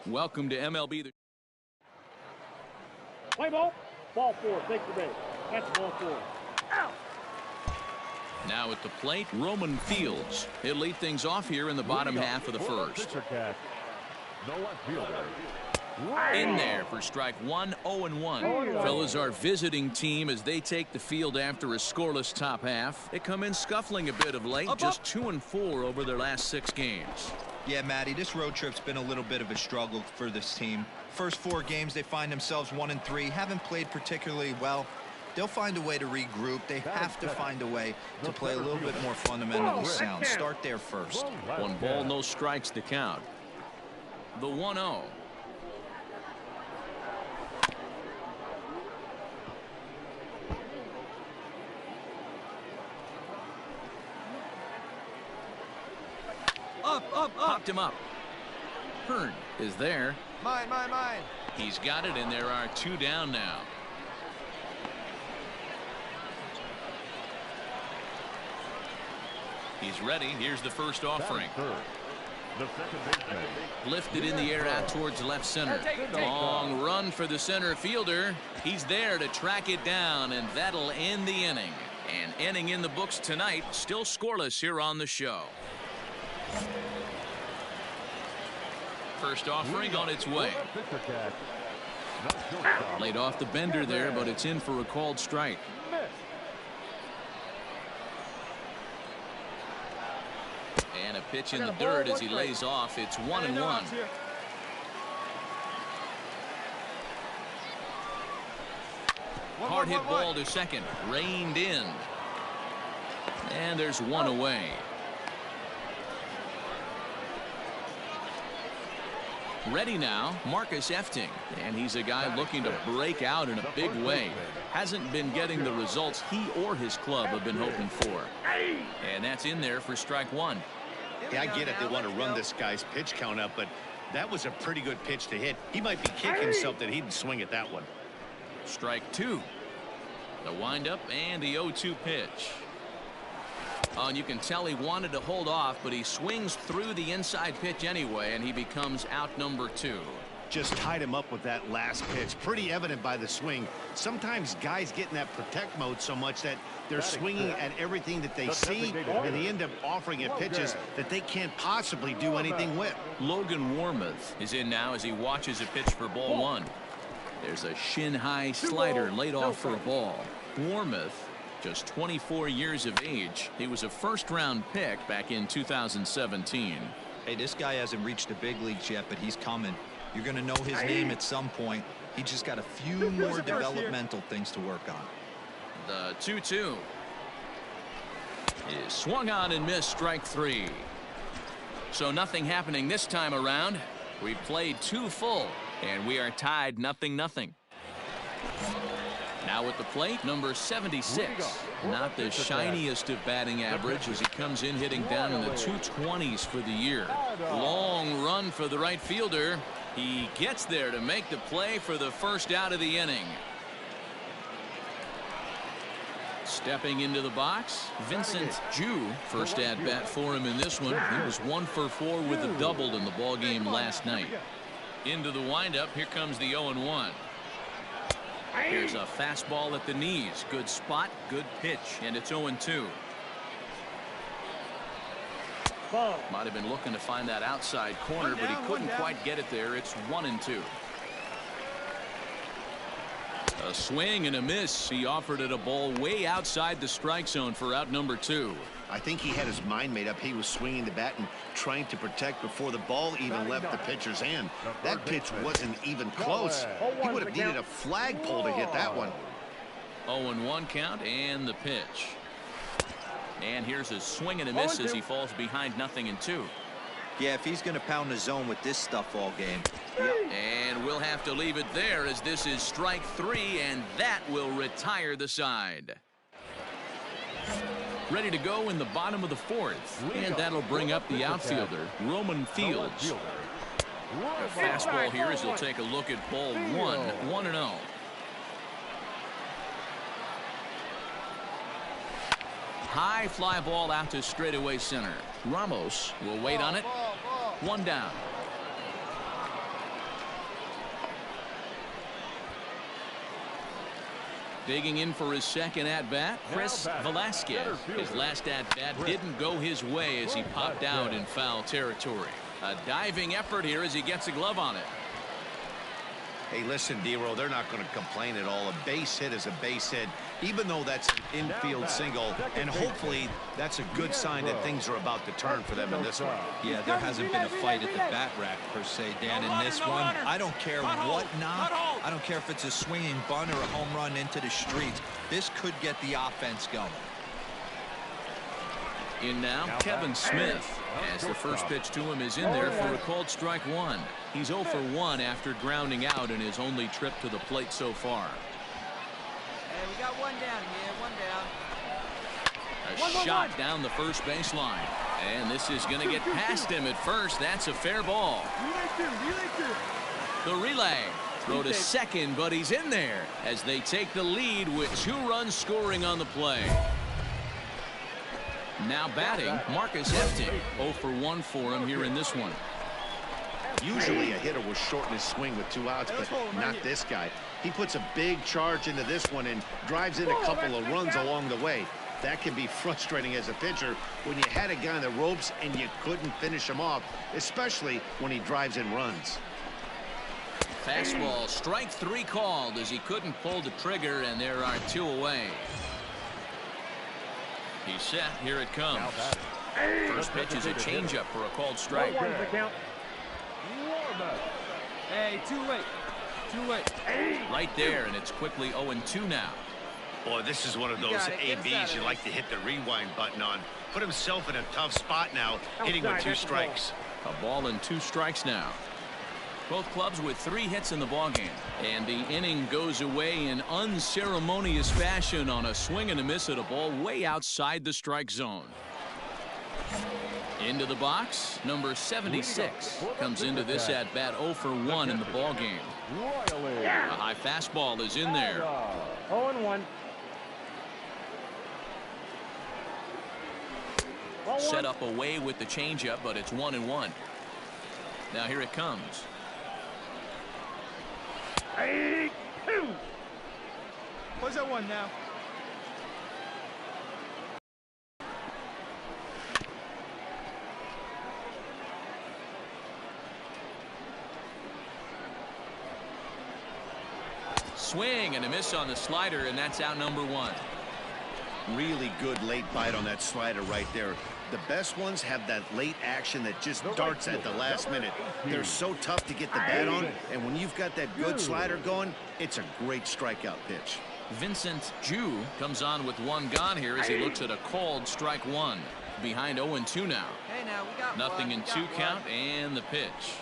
Welcome to MLB. Play ball. Ball 4. Take the base. That's ball 4. Out. Now at the plate, Roman Fields. He'll lead things off here in the bottom half of the 1st. In there for strike 1, 0-1. Fellas, our visiting team as they take the field after a scoreless top half. They come in scuffling a bit of late, just 2-4 over their last 6 games. Yeah, Matty, this road trip's been a little bit of a struggle for this team. First 4 games, they find themselves 1-3, haven't played particularly well. They'll find a way to regroup. They have to find a way to play a little bit more fundamentally sound. Start there first. 1 ball, no strikes to count. The 1-0. Popped him up. Hearn is there. Mine. He's got it, and there are 2 down now. He's ready. Here's the first offering. The second baseman. Lifted in the air out towards left center. Long run for the center fielder. He's there to track it down, and that'll end the inning. And inning in the books tonight, still scoreless here on the show. First offering on its way. Laid off the bender there, but it's in for a called strike. And a pitch in the dirt as he lays off. It's 1-1. Hard hit ball to second. Reined in. And there's 1 away. Ready now, Marcus Efting, and he's a guy looking to break out in a big way. Hasn't been getting the results he or his club have been hoping for. And that's in there for strike 1. Yeah, I get it. They want to run this guy's pitch count up, but that was a pretty good pitch to hit. He might be kicking himself that he didn't swing at that one. Strike 2. The windup and the 0-2 pitch. Oh, and you can tell he wanted to hold off, but he swings through the inside pitch anyway, and he becomes out number 2. Just tied him up with that last pitch. Pretty evident by the swing. Sometimes guys get in that protect mode so much that they're swinging at everything that they see, and they end up offering it pitches that they can't possibly do anything with. Logan Warmoth is in now as he watches a pitch for ball 1. There's a shin-high slider laid off for a ball. Warmoth, just 24 years of age. He was a first-round pick back in 2017. Hey, this guy hasn't reached the big leagues yet, but he's coming. You're going to know his name at some point. He just got a few more developmental things to work on. The 2-2 is swung on and missed. Strike 3. So nothing happening this time around. We played 2 full, and we are tied 0-0. Now at the plate, number 76. Not the shiniest of batting average as he comes in hitting down in the 220s for the year. Long run for the right fielder. He gets there to make the play for the first out of the inning. Stepping into the box, Vincent Jew. First at bat for him in this one. He was 1 for 4 with a double in the ball game last night. Into the windup. Here comes the 0-1. Here's a fastball at the knees. Good spot, good pitch, and it's 0-2. Might have been looking to find that outside corner, but he couldn't quite get it there. It's 1-2. A swing and a miss. He offered it a ball way outside the strike zone for out number 2. I think he had his mind made up. He was swinging the bat and trying to protect before the ball even left the pitcher's hand. That pitch wasn't even close. He would have needed a flagpole to hit that one. 0-1 count and the pitch. And here's a swing and a miss as he falls behind 0-2. Yeah, if he's going to pound the zone with this stuff all game. And we'll have to leave it there as this is strike 3, and that will retire the side. Ready to go in the bottom of the 4th, and that'll bring up the outfielder, Roman Fields. A fastball here as he'll take a look at ball 1, 1-0. High fly ball out to straightaway center. Ramos will wait on it. 1 down. Digging in for his second at-bat, Chris Velasquez. His last at-bat didn't go his way as he popped out in foul territory. A diving effort here as he gets a glove on it. Hey, listen, D-Roll, they're not going to complain at all. A base hit is a base hit, even though that's an infield single. And hopefully that's a good sign that things are about to turn for them in this one. Yeah, there hasn't been a fight at the bat rack, per se, Dan, in this one. I don't care what knock I don't care if it's a swinging bunt or a home run into the streets. This could get the offense going. In now, Kevin Smith, as the first pitch to him is in there for a called strike one. He's 0 for 1 after grounding out in his only trip to the plate so far. Hey, we got one down here, one down. A shot down the first baseline. And this is going to get past him at first. That's a fair ball. The relay. Throw to second, but he's in there as they take the lead with 2 runs scoring on the play. Now batting, Marcus Hefty. 0 for 1 for him here in this one. Usually a hitter will shorten his swing with 2 outs, but not this guy. He puts a big charge into this one and drives in a couple of runs along the way. That can be frustrating as a pitcher when you had a guy on the ropes and you couldn't finish him off, especially when he drives in runs. Fastball, strike 3 called as he couldn't pull the trigger, and there are 2 away. He's set. Here it comes. First pitch is a changeup for a called strike. Hey, too late. Too late. Right there, and it's quickly 0-2 now. Boy, this is one of those ABs you like to hit the rewind button on. Put himself in a tough spot now, hitting with 2 strikes. A ball and 2 strikes now. Both clubs with 3 hits in the ballgame. And the inning goes away in unceremonious fashion on a swing and a miss at a ball way outside the strike zone. Into the box, number 76 comes into this at bat 0 for 1 in the ballgame. A high fastball is in there. 0-1. Set up away with the changeup, but it's 1-1. Now here it comes. 2. What's that one now? Swing and a miss on the slider, and that's out number 1. Really good late bite on that slider right there. The best ones have that late action that just darts at the last minute. They're so tough to get the bat on, and when you've got that good slider going, it's a great strikeout pitch. Vincent Ju comes on with 1 gone here as he looks at a called strike 1. Behind 0-2 now. Hey, now we got nothing in 2 count, and the pitch.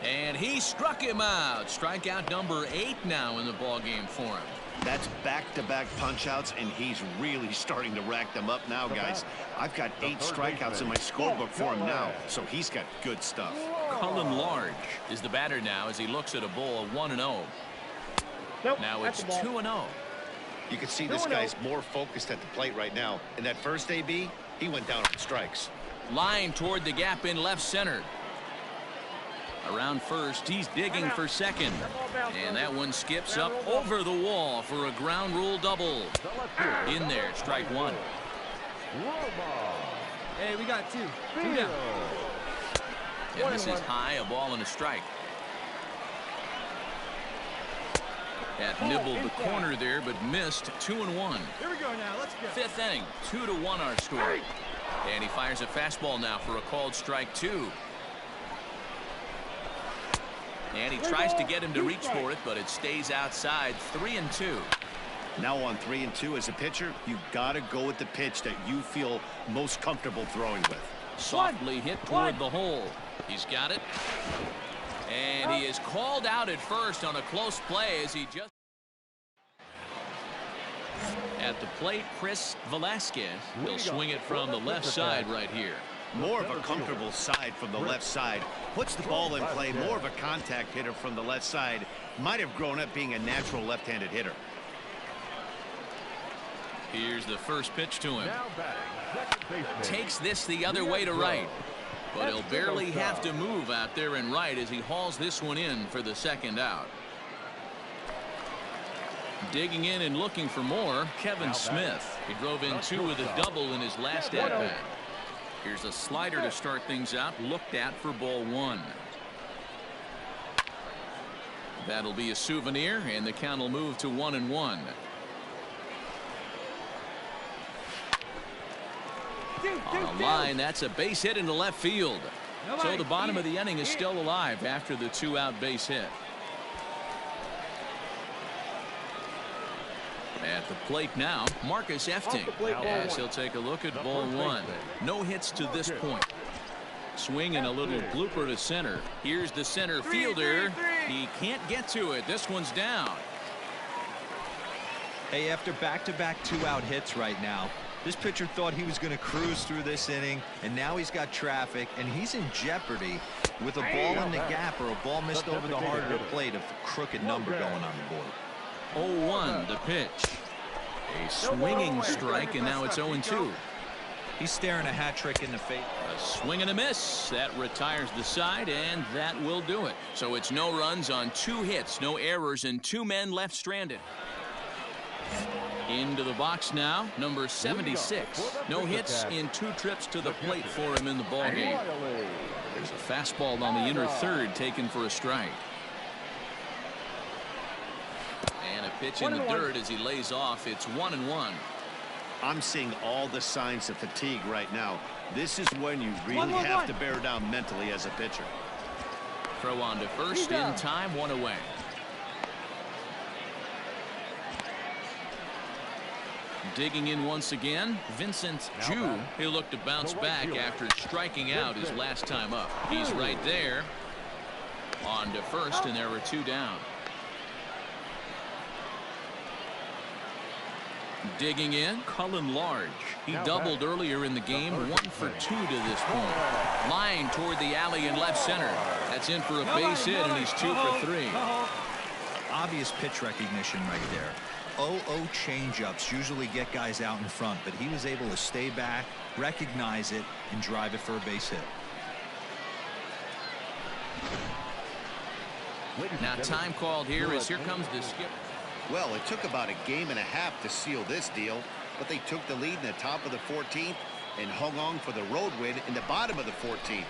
And he struck him out. Strikeout number 8 now in the ballgame for him. That's back-to-back punch-outs, and he's really starting to rack them up now, guys. I've got 8 strikeouts in my scorebook for him now, so he's got good stuff. Cullen Large is the batter now as he looks at a ball of 1-0. Now it's 2-0. You can see this guy's more focused at the plate right now. In that first AB, he went down on strikes. Line toward the gap in left center. Around first, he's digging for second. And that one skips up over the wall for a ground rule double. In there, strike 1. Hey, we got 2. 2 down. And this is high, a ball and a strike. That nibbled the corner there, but missed. 2-1. Here we go now. Let's go. 5th inning, 2-1 our score. And he fires a fastball now for a called strike 2. And he tries to get him to reach for it, but it stays outside. 3-2. Now on 3-2 as a pitcher, you've got to go with the pitch that you feel most comfortable throwing with. Softly hit toward the hole. He's got it. And he is called out at first on a close play as he just... At the plate, Chris Velasquez will swing it from the left side right here. More of a comfortable side from the left side. Puts the ball in play. More of a contact hitter from the left side. Might have grown up being a natural left-handed hitter. Here's the first pitch to him. Takes this the other way to right. But he'll barely have to move out there in right as he hauls this one in for the second out. Digging in and looking for more, Kevin Smith. He drove in 2 with a double in his last at-bat. Here's a slider to start things out, looked at for ball 1. That'll be a souvenir, and the count will move to 1-1. On a line, that's a base hit into left field. So the bottom of the inning is still alive after the 2-out base hit. At the plate now, Marcus Efting. As he'll take a look at ball one. No hits to this point. Swinging a little blooper to center. Here's the center fielder. He can't get to it. This one's down. Hey, after back-to-back two-out hits right now, this pitcher thought he was going to cruise through this inning, and now he's got traffic, and he's in jeopardy with a ball in the gap or a ball missed over the heart of the plate, a crooked number going on the board. 0-1 the pitch. A swinging strike, and now it's 0-2. He's staring a hat trick in the face. A swing and a miss. That retires the side, and that will do it. So it's no runs on 2 hits, no errors, and 2 men left stranded. Into the box now, number 76. No hits in 2 trips to the plate for him in the ballgame. There's a fastball on the inner third taken for a strike. And a pitch in the dirt as he lays off. It's 1-1. I'm seeing all the signs of fatigue right now. This is when you really have to bear down mentally as a pitcher. Throw on to first in time, 1 away. Digging in once again, Vincent Jew. He'll look to bounce back after striking out his last time up. He's right there. On to first, and there are 2 down. Digging in, Cullen Large. He doubled earlier in the game, 1 for 2 to this point. Line toward the alley in left center. That's in for a base hit, and he's 2 for 3. Obvious pitch recognition right there. 0-0 changeups usually get guys out in front, but he was able to stay back, recognize it, and drive it for a base hit. Now time called here as here comes the skip. Well, it took about a game and a half to seal this deal, but they took the lead in the top of the 14th and hung on for the road win in the bottom of the 14th.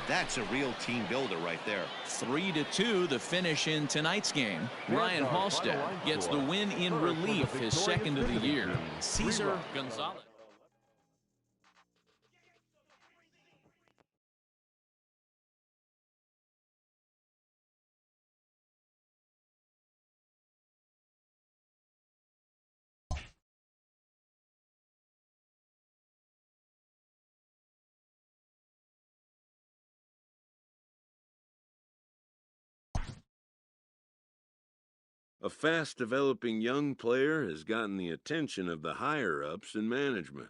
That's a real team builder right there. 3-2 the finish in tonight's game. Ryan Halstead gets the win in relief, his 2nd of the year. Cesar Gonzalez. A fast-developing young player has gotten the attention of the higher-ups in management.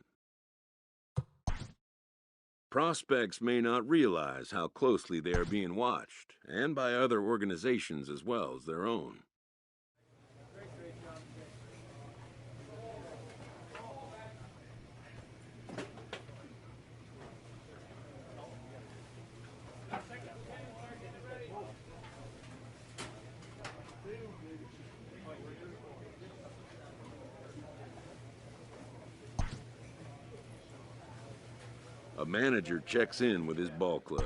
Prospects may not realize how closely they are being watched, and by other organizations as well as their own. A manager checks in with his ball club.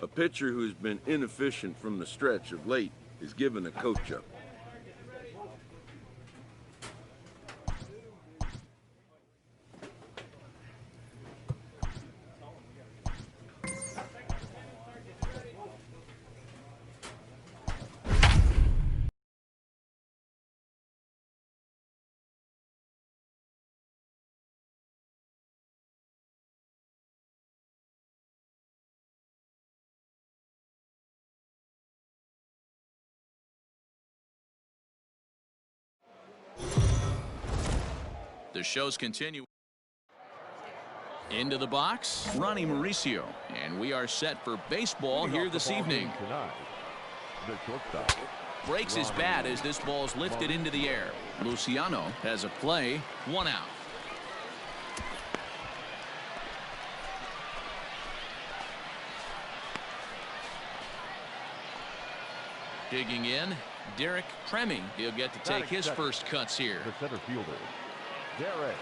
A pitcher who's been inefficient from the stretch of late is given a coach-up. The shows continue. Into the box, Ronnie Mauricio, and we are set for baseball here this evening. Tonight, the shortstop. Breaks his bat as this ball's lifted into the air. Luciano has a play, 1 out. Digging in, Derek Premi. He'll get to take his first cuts here. The center fielder, Derek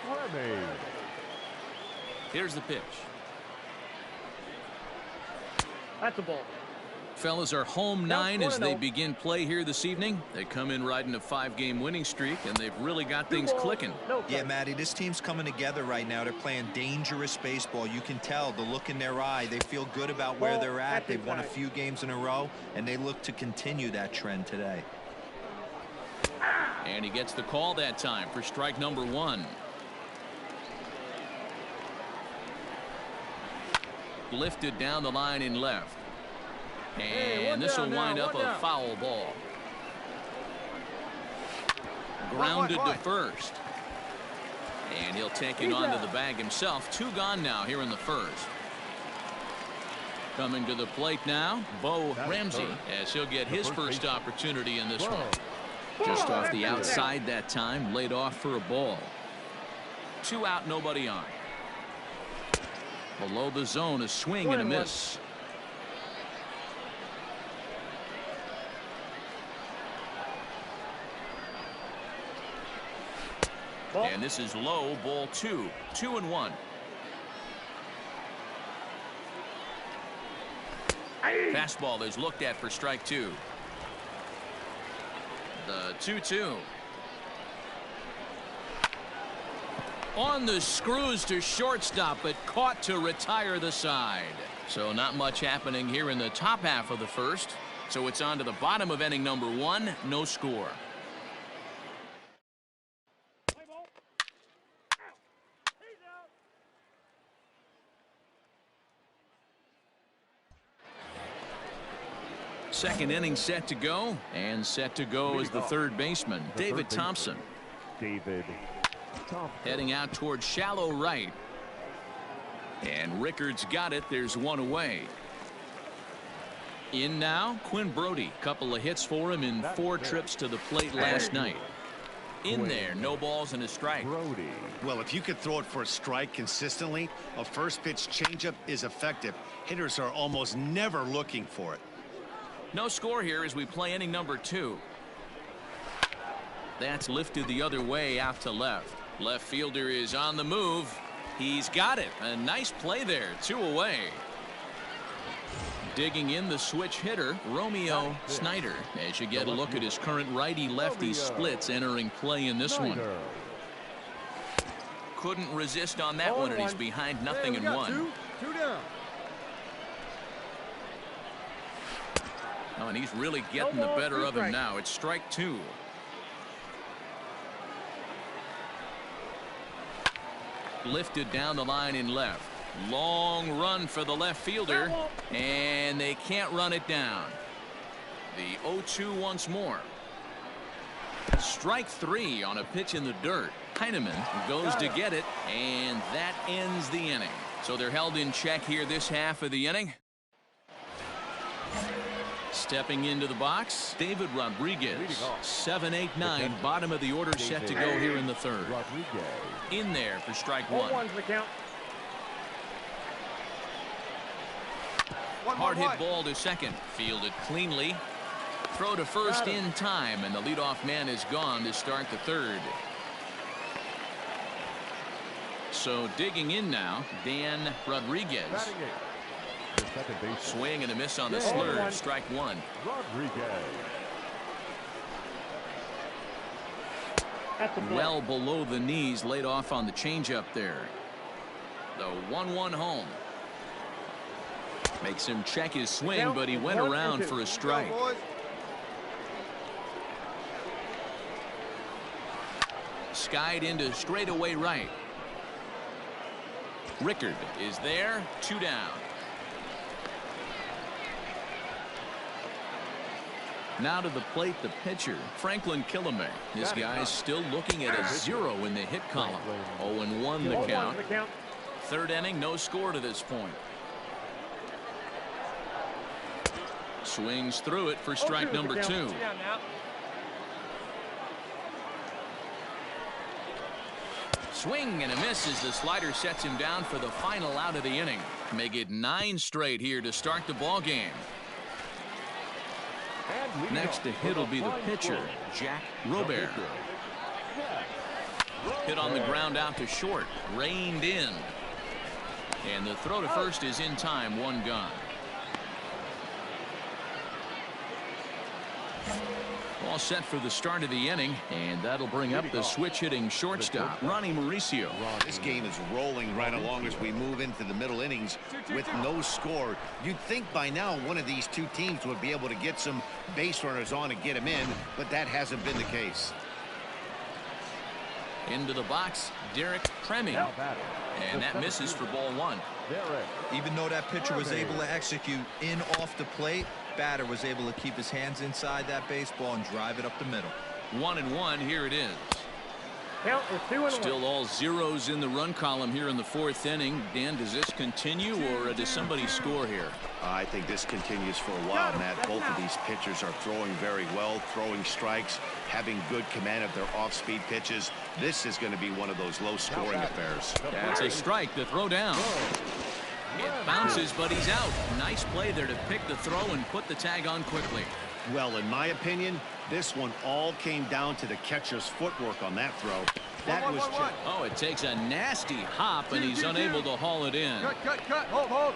Premi. Here's the pitch. That's a ball. Fellas are home 9 as they begin play here this evening. They come in riding a 5-game winning streak, and they've really got things clicking. Yeah, Matty, this team's coming together right now. They're playing dangerous baseball. You can tell the look in their eye. They feel good about where they're at. They've won a few games in a row, and they look to continue that trend today. And he gets the call that time for strike number 1. Lifted down the line in left. And this will wind up a foul ball. Grounded to first. And he'll take it onto the bag himself. 2 gone now here in the first. Coming to the plate now, Bo Ramsey, as he'll get his first opportunity in this one. Just off the outside that time, laid off for a ball. 2 out, nobody on. Below the zone, a swing and a miss. And this is low, ball 2. 2-1. Fastball is looked at for strike 2. The 2-2. On the screws to shortstop, but caught to retire the side. So not much happening here in the top half of the first. So it's on to the bottom of inning number 1. No score. Second inning set to go, and set to go is the third baseman, David Thompson. Heading out towards shallow right. And Rickard's got it. There's 1 away. In now, Quinn Brody. Couple of hits for him in 4 trips to the plate last night. In there, no balls and a strike. Well, if you could throw it for a strike consistently, a first pitch changeup is effective. Hitters are almost never looking for it. No score here as we play inning number 2. That's lifted the other way out to left. Left fielder is on the move. He's got it. A nice play there. 2 away. Digging in the switch hitter, Romeo Snyder, as you get a look at his current righty-lefty splits entering play in this one. Couldn't resist on that one, and he's behind 0-1. 2 down. Oh, and he's really getting the better of him now. It's strike 2. Lifted down the line in left. Long run for the left fielder, and they can't run it down. The 0-2 once more. Strike 3 on a pitch in the dirt. Heineman goes to get it, and that ends the inning. So they're held in check here this half of the inning. Stepping into the box, David Rodriguez. 7-8-9, bottom of the order set to go here in the third. In there for strike 1. Hard hit ball to second. Fielded cleanly. Throw to first in time, and the leadoff man is gone to start the third. So digging in now, Dan Rodriguez. second base. Swing and a miss on the slur. Strike one. Rodriguez. Well below the knees, laid off on the changeup there. The 1-1 home. Makes him check his swing, but he went around for a strike. Skied into straightaway right. Rickard is there. 2 down. Now to the plate, the pitcher, Franklin Killamay. This guy's still looking at a 0 in the hit column. 0-1 the count. Third inning, no score to this point. Swings through it for strike number 2. Swing and a miss as the slider sets him down for the final out of the inning. Make it 9 straight here to start the ball game. Next to hit will be the pitcher, Jack Robert. Hit on the ground out to short, reined in. And the throw to first is in time, 1 gone. All set for the start of the inning, and that'll bring up the switch-hitting shortstop, Ronnie Mauricio. This game is rolling right along as we move into the middle innings with no score. You'd think by now one of these two teams would be able to get some base runners on and get them in, but that hasn't been the case. Into the box, Derek Tremming. And that misses for ball 1. Even though that pitcher was able to execute in off the plate, batter was able to keep his hands inside that baseball and drive it up the middle. 1-1, here it is. Count is 2-1. Still all zeros in the run column here in the 4th inning. Dan, does this continue, or does somebody score here? I think this continues for a while, Matt. Both of these pitchers are throwing very well, throwing strikes, having good command of their off-speed pitches. This is going to be one of those low-scoring affairs. That's a strike to throw down. It bounces, but he's out. Nice play there to pick the throw and put the tag on quickly. Well, in my opinion, this one all came down to the catcher's footwork on that throw. That was just... Oh, it takes a nasty hop, and he's unable to haul it in. Cut. Hold.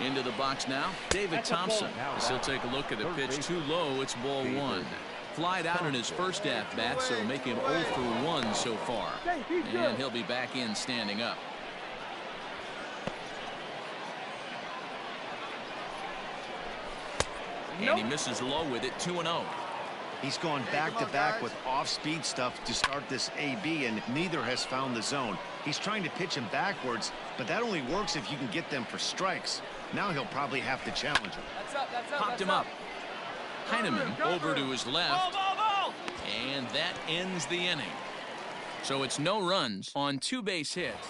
Into the box now, David Thompson. As he'll take a look at a pitch too low. It's ball 1. Flied out in his first at-bat, so make him 0 for 1 so far. And he'll be back in standing up. And he misses low with it, 2-0. He's gone back-to-back with off-speed stuff to start this AB, and neither has found the zone. He's trying to pitch him backwards, but that only works if you can get them for strikes. Now he'll probably have to challenge him. Popped him up. Heineman over to his left. And that ends the inning. So it's no runs on 2 base hits.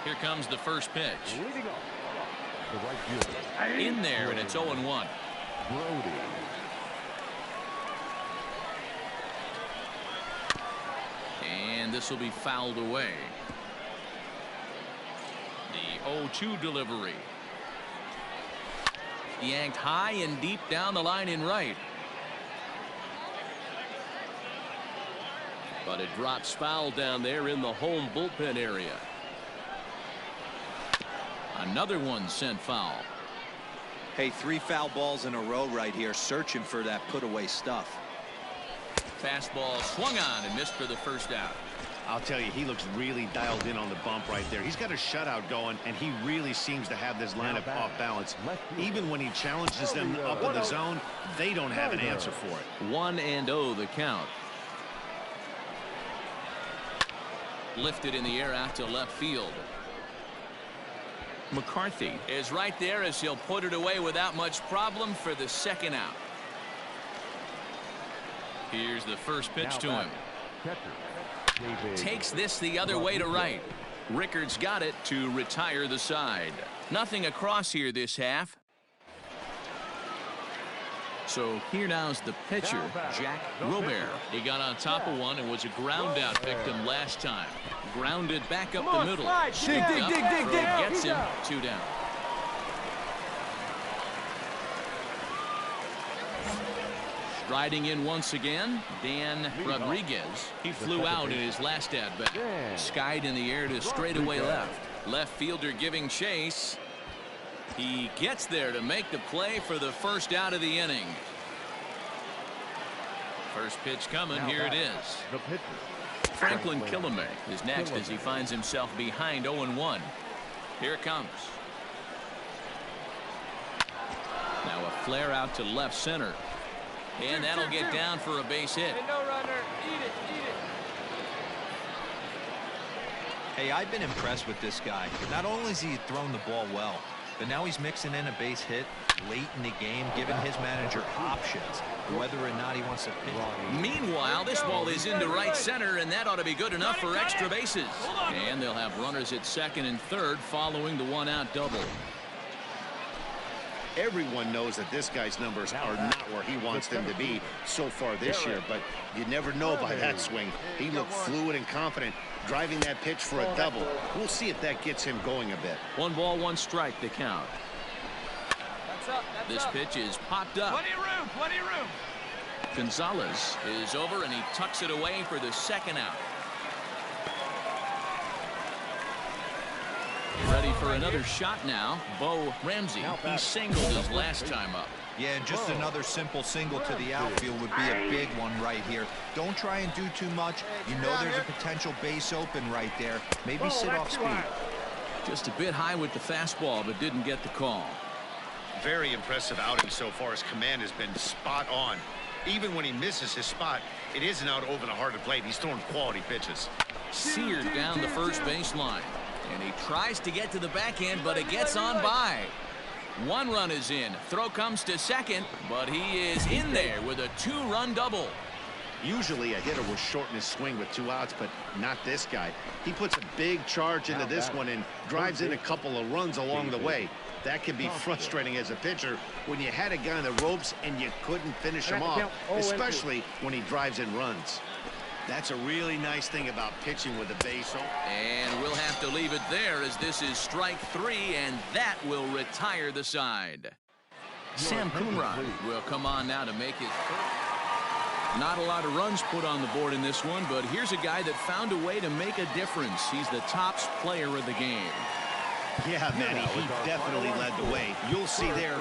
Here comes the first pitch. In there, and it's 0-1. And this will be fouled away. The 0-2 delivery. Yanked high and deep down the line in right. But it drops foul down there in the home bullpen area. Another one sent foul. Hey, 3 foul balls in a row right here, searching for that put-away stuff. Fastball swung on and missed for the first out. I'll tell you, he looks really dialed in on the bump right there. He's got a shutout going, and he really seems to have this lineup off balance. Even when he challenges them up in the zone, they don't have an answer for it. 1-0 the count. Lifted in the air out to left field. McCarthy is right there as he'll put it away without much problem for the second out. Here's the first pitch to him. Takes this the other way to right. Rickard's got it to retire the side. Nothing across here this half. So here now's the pitcher, Jack Robert. He got on top of one and was a ground out victim last time. Grounded back up the middle. Dig. Gets him 2 down. Riding in once again, Dan Rodriguez. He flew out in his last at-bat. Skied in the air to straightaway left. Left fielder giving chase. He gets there to make the play for the first out of the inning. First pitch coming. Here it is. Franklin Killamay is next as he finds himself behind 0-1. Here it comes. Now a flare out to left center. And that'll get down for a base hit. Hey, no runner. Eat it, eat it. Hey, I've been impressed with this guy. Not only has he thrown the ball well, but now he's mixing in a base hit late in the game, giving his manager options, whether or not he wants to pitch. Meanwhile, this ball is into right center, and that ought to be good enough for extra bases. And they'll have runners at second and third following the one-out double. Everyone knows that this guy's numbers are not where he wants them to be so far this year, but you never know by that swing. He looked fluid and confident, driving that pitch for a double. We'll see if that gets him going a bit. 1 ball, 1 strike, the count. This pitch is popped up. Plenty of room, plenty of room. Gonzalez is over, and he tucks it away for the second out. Ready for another shot now. Bo Ramsey. He singled his last time up. Yeah, and just another simple single to the outfield would be a big one right here. Don't try and do too much. You know there's a potential base open right there. Maybe sit off speed. Just a bit high with the fastball, but didn't get the call. Very impressive outing so far. His command has been spot on. Even when he misses his spot, it isn't out over the heart of the plate. He's throwing quality pitches. Seared down the first baseline. And he tries to get to the backhand, but it gets on by. 1 run is in. Throw comes to second, but he is in there with a 2-run double. Usually a hitter will shorten his swing with 2 outs, but not this guy. He puts a big charge into this one and drives in a couple of runs along the way. That can be frustrating as a pitcher when you had a guy on the ropes and you couldn't finish him off, especially when he drives in runs. That's a really nice thing about pitching with the base open. And we'll have to leave it there as this is strike 3, and that will retire the side. Sam Coonrod will come on now to make his first. Not a lot of runs put on the board in this one, but here's a guy that found a way to make a difference. He's the tops player of the game. Yeah, Manny, he definitely led the way. You'll see there.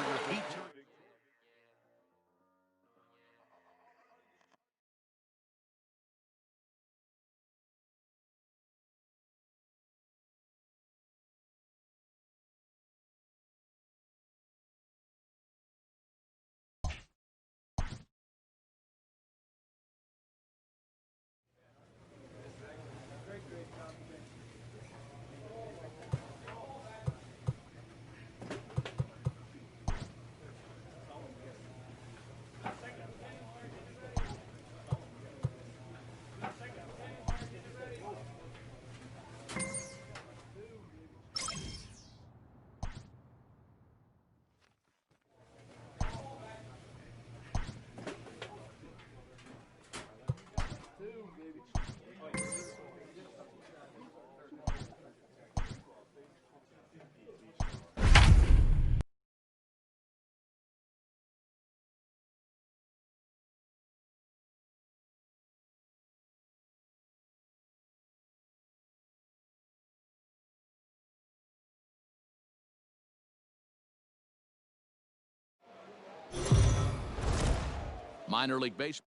Minor league baseball.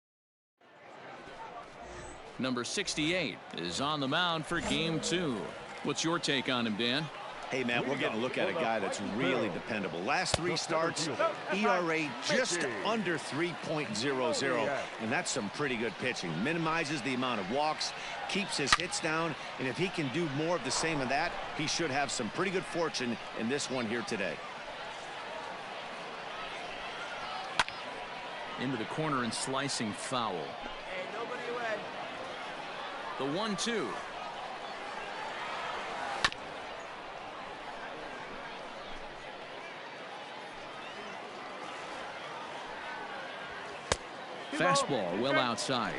Number 68 is on the mound for game 2. What's your take on him, Dan? Hey, man, we're getting a look at a guy that's really dependable. Last 3 starts, ERA just under 3.00, and that's some pretty good pitching. Minimizes the amount of walks, keeps his hits down, and if he can do more of the same of that, he should have some pretty good fortune in this one here today. Into the corner and slicing foul. Hey, nobody win. The 1-2. Fastball well outside.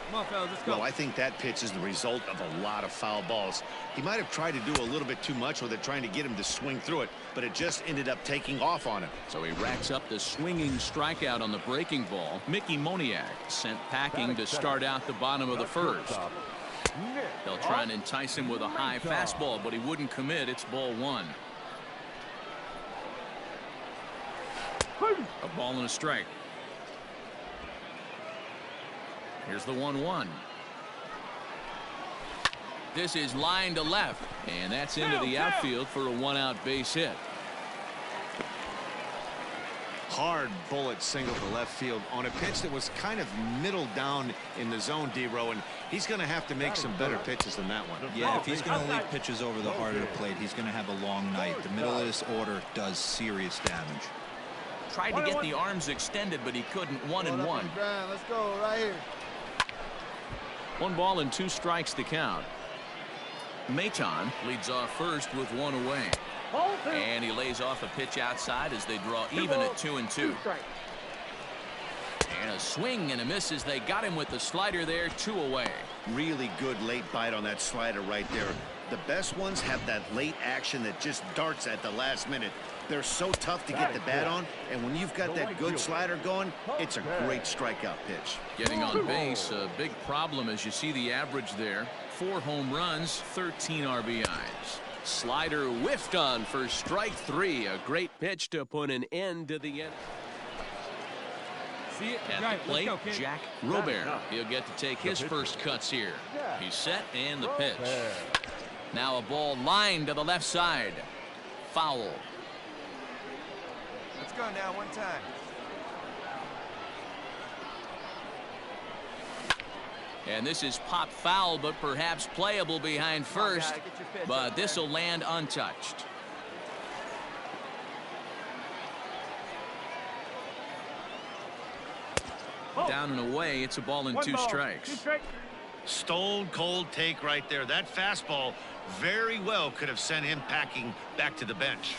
Come on, fellas, let's go. Well, I think that pitch is the result of a lot of foul balls. He might have tried to do a little bit too much with it, trying to get him to swing through it, but it just ended up taking off on him. So he racks up the swinging strikeout on the breaking ball. Mickey Moniak sent packing to start out the bottom of the first. They'll try and entice him with a high fastball, but he wouldn't commit. It's ball one. A ball and a strike. Here's the 1-1. This is line to left, and that's into the outfield for a one-out base hit. Hard bullet single to left field on a pitch that was kind of middle down in the zone, D-Row, and he's going to have to make some better pitches than that one. Yeah, if he's going to leave pitches over the heart of the plate, he's going to have a long night. The middle of this order does serious damage. Tried to get the arms extended, but he couldn't. 1-1. Let's go right here. 1 ball and 2 strikes to count. Maton leads off first with 1 away. And he lays off a pitch outside as they draw even at 2-2. And a swing and a miss as they got him with the slider there. 2 away. Really good late bite on that slider right there. The best ones have that late action that just darts at the last minute. They're so tough to get the bat on, and when you've got that good slider going, it's a great strikeout pitch. Getting on base, a big problem as you see the average there. 4 home runs, 13 RBIs. Slider whiffed on for strike 3. A great pitch to put an end to the inning. See it? At the plate, Jack Robert. He'll get to take his first cuts here. He's set and the pitch. Now a ball lined to the left side. Foul. Let's go now, one time. And this is pop foul, but perhaps playable behind first. But this will land untouched. Down and away, it's a ball and 2 strikes. Stone cold take right there. That fastball very well could have sent him packing back to the bench.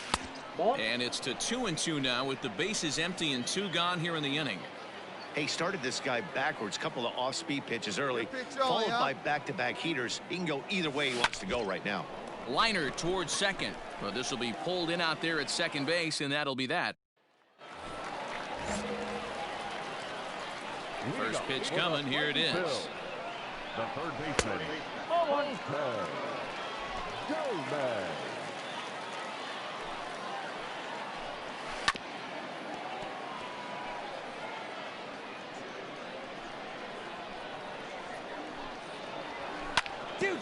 And it's to 2-2 now with the bases empty and 2 gone here in the inning. He started this guy backwards, couple of off-speed pitches early, followed by back-to-back heaters. He can go either way he wants to go right now. Liner towards second. Well, this will be pulled in out there at second base, and that'll be that. First pitch coming. Here it is. The third baseman, Gomez.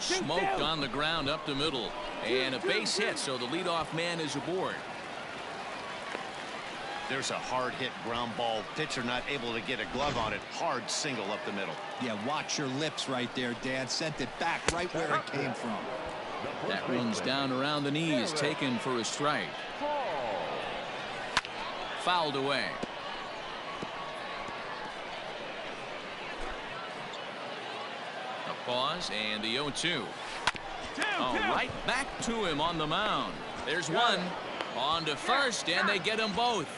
Smoked on the ground up the middle. And a base hit, so the leadoff man is aboard. There's a hard hit ground ball. Pitcher not able to get a glove on it. Hard single up the middle. Yeah, watch your lips right there, Dad. Sent it back right where it came from. That one's down around the knees, taken for a strike. Fouled away. A pause and the 0-2. Oh, right back to him on the mound. There's one. On to first, and they get them both.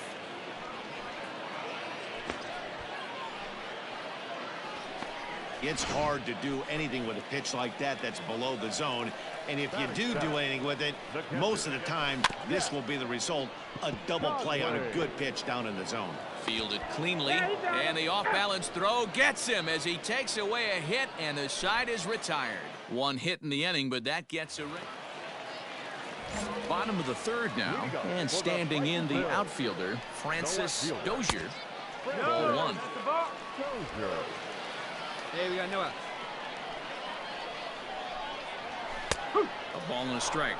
It's hard to do anything with a pitch like that that's below the zone. And if you do anything with it, most of the time, this will be the result. A double play on a good pitch down in the zone. Fielded cleanly, and the off-balance throw gets him as he takes away a hit, and the side is retired. 1 hit in the inning, but that gets a ring. Bottom of the third now, and standing in the outfielder, Francis Dozier. Ball 1. Hey, we got no out. A ball and a strike.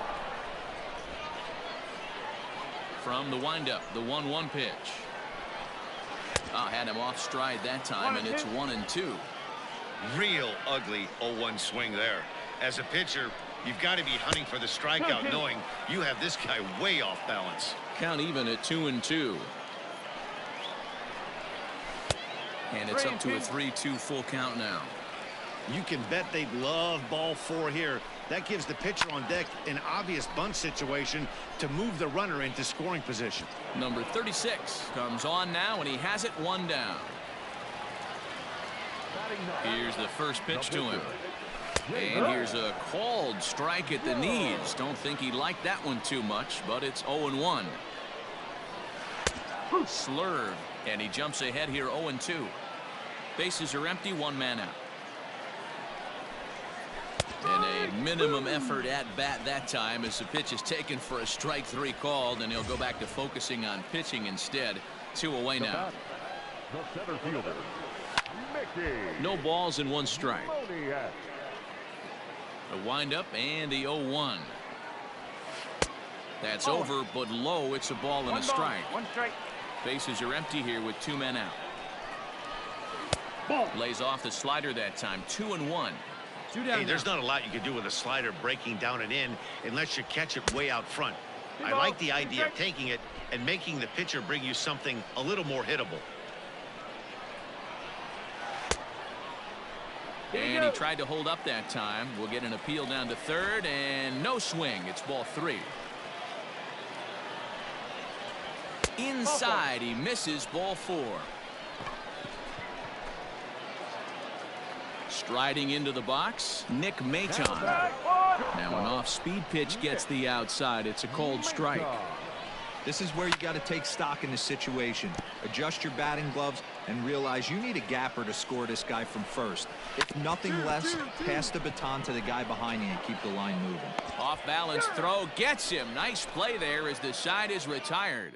From the windup, the 1-1 pitch. Had him off stride that time, and it's 1-2. Real ugly 0-1 swing there. As a pitcher, you've got to be hunting for the strikeout, knowing you have this guy way off balance. Count even at 2-2. And it's up to a 3-2 full count now. You can bet they'd love ball 4 here. That gives the pitcher on deck an obvious bunt situation to move the runner into scoring position. Number 36 comes on now, and he has it 1 down. Here's the first pitch to him. And here's a called strike at the knees. Don't think he liked that one too much, but it's 0-1. Slurve, and he jumps ahead here 0-2. Bases are empty, one man out. And a minimum effort at bat that time as the pitch is taken for a strike 3 called, and he'll go back to focusing on pitching instead. 2 away now. The center fielder, Mickey. No balls and 1 strike. A windup and the 0-1. That's over, but low. It's a ball and a strike. 1 strike. Bases are empty here with 2 men out. Lays off the slider that time. 2-1. Hey, there's not a lot you can do with a slider breaking down and in unless you catch it way out front. I like the idea of taking it and making the pitcher bring you something a little more hittable. And he tried to hold up that time. We'll get an appeal down to third, and no swing. It's ball 3. Inside, he misses, ball 4. Striding into the box, Nick Maton. Now an off-speed pitch gets the outside. It's a cold strike. This is where you got to take stock in the situation. Adjust your batting gloves and realize you need a gapper to score this guy from first. If nothing less, pass the baton to the guy behind you and keep the line moving. Off balance throw gets him. Nice play there as the side is retired.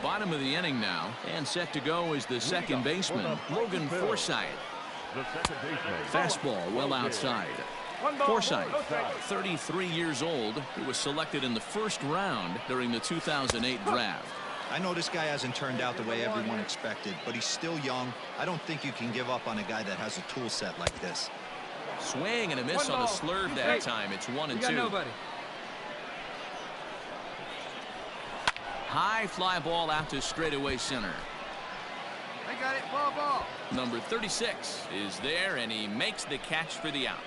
Bottom of the inning now, and set to go is the second baseman, Logan Forsythe. Fastball well outside. Forsythe, 33 years old. He was selected in the first round during the 2008 draft. I know this guy hasn't turned out the way everyone expected, but he's still young. I don't think you can give up on a guy that has a tool set like this. Swing and a miss on the slurve that time. It's 1-2. High fly ball out to straightaway center. I got it. Ball. Number 36 is there, and he makes the catch for the out.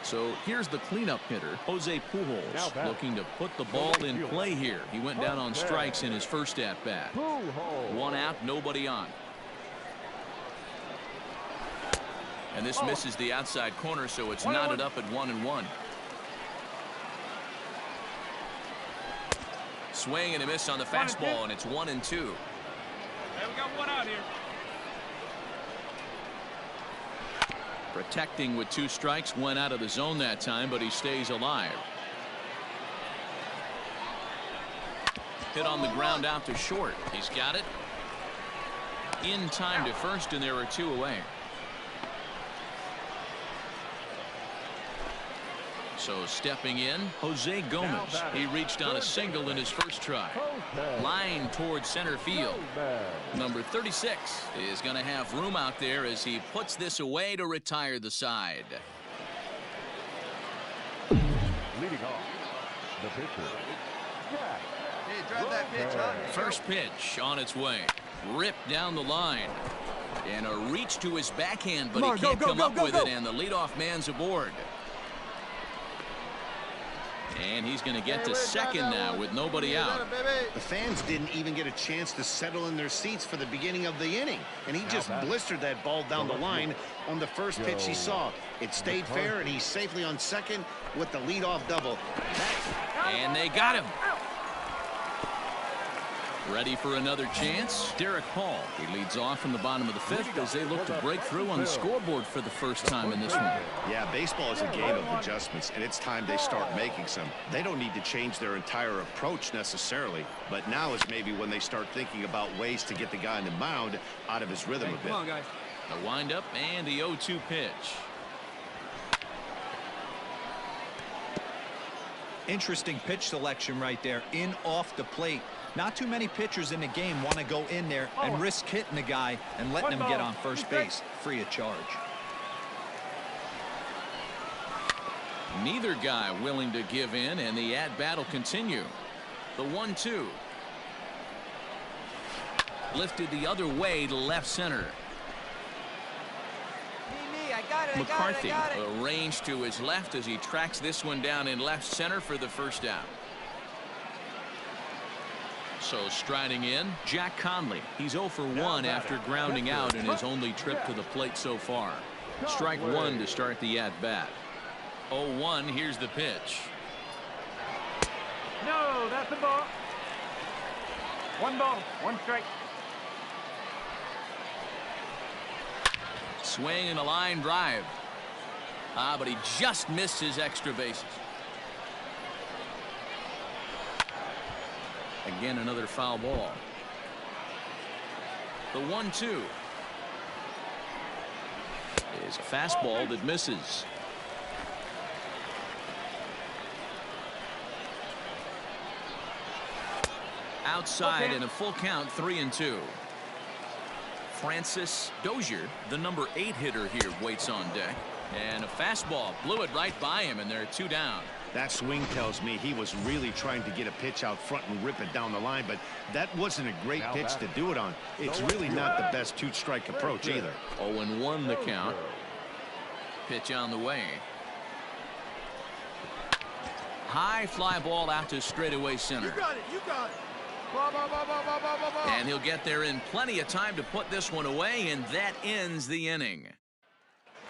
So here's the cleanup hitter, Jose Pujols, looking to put the ball in play here. He went down on strikes in his first at-bat. 1 out, nobody on. And this misses the outside corner, so it's knotted up at 1-1. Swing and a miss on the fastball, and it's 1-2. Hey, we got 1 out here. Protecting with 2 strikes, went out of the zone that time, but he stays alive. Hit on the ground out to short. He's got it. In time to first, and there are 2 away. So stepping in, Jose Gomez. He reached on a single in his first try. Line towards center field. Number 36 is going to have room out there as he puts this away to retire the side. Leading off, the pitcher. Hey, drive that pitch, huh? First pitch on its way. Ripped down the line. And a reach to his backhand, but he can't come up with it, and the leadoff man's aboard. And he's going to get to second now with nobody out. The fans didn't even get a chance to settle in their seats for the beginning of the inning, and he just blistered that ball down the line on the first pitch he saw. It stayed fair, and he's safely on second with the leadoff double. And they got him. Ready for another chance? Derek Hall. He leads off from the bottom of the 5th as they look to break through on the scoreboard for the first time in this one. Yeah, baseball is a game of adjustments, and it's time they start making some. They don't need to change their entire approach necessarily, but now is maybe when they start thinking about ways to get the guy on the mound out of his rhythm a bit. Come on, guys. The windup and the 0-2 pitch. Interesting pitch selection right there, in off the plate. Not too many pitchers in the game want to go in there and risk hitting the guy and letting him get on first base free of charge. Neither guy willing to give in, and the at-bat will continue. The 1-2. Lifted the other way to left center. I got it. McCarthy arranged to his left as he tracks this one down in left center for the first out. So striding in, Jack Conley. He's 0 for 1 after grounding out in his only trip to the plate so far. Strike one to start the at-bat. 0-1, here's the pitch. No, that's a ball. One ball, one strike. Swing and a line drive. But he just missed his extra bases. Again, another foul ball. The 1-2 is a fastball that misses. Outside in a full count, 3-2. Francis Dozier, the number 8 hitter here, waits on deck. And a fastball blew it right by him, and they're 2 down. That swing tells me he was really trying to get a pitch out front and rip it down the line, but that wasn't a great pitch to do it on. It's really not the best 2-strike approach either. 0-1 the count. Pitch on the way. High fly ball out to straightaway center. You got it. You got it. And he'll get there in plenty of time to put this one away, and that ends the inning.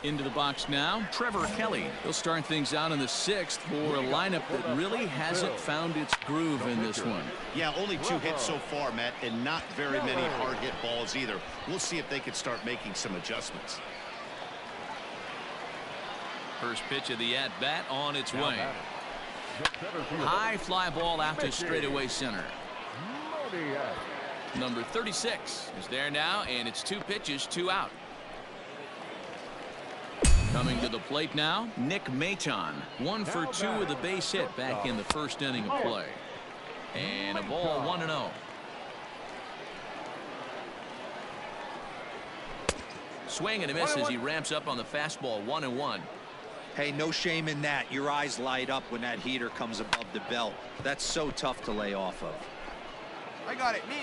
Into the box now, Trevor Kelly. He'll start things out in the 6th for a lineup that really hasn't found its groove in this one. Yeah, only 2 hits so far, Matt, and not very many hard hit balls either. We'll see if they can start making some adjustments. First pitch of the at-bat on its way. High fly ball out to straightaway center. Number 36 is there now, and it's 2 pitches, 2 out. Coming to the plate now, Nick Maton. 1 for 2 with a base hit back in the first inning of play. And a ball, 1-0. Swing and a miss as he ramps up on the fastball, 1-1. Hey, no shame in that. Your eyes light up when that heater comes above the belt. That's so tough to lay off of. I got it. Me.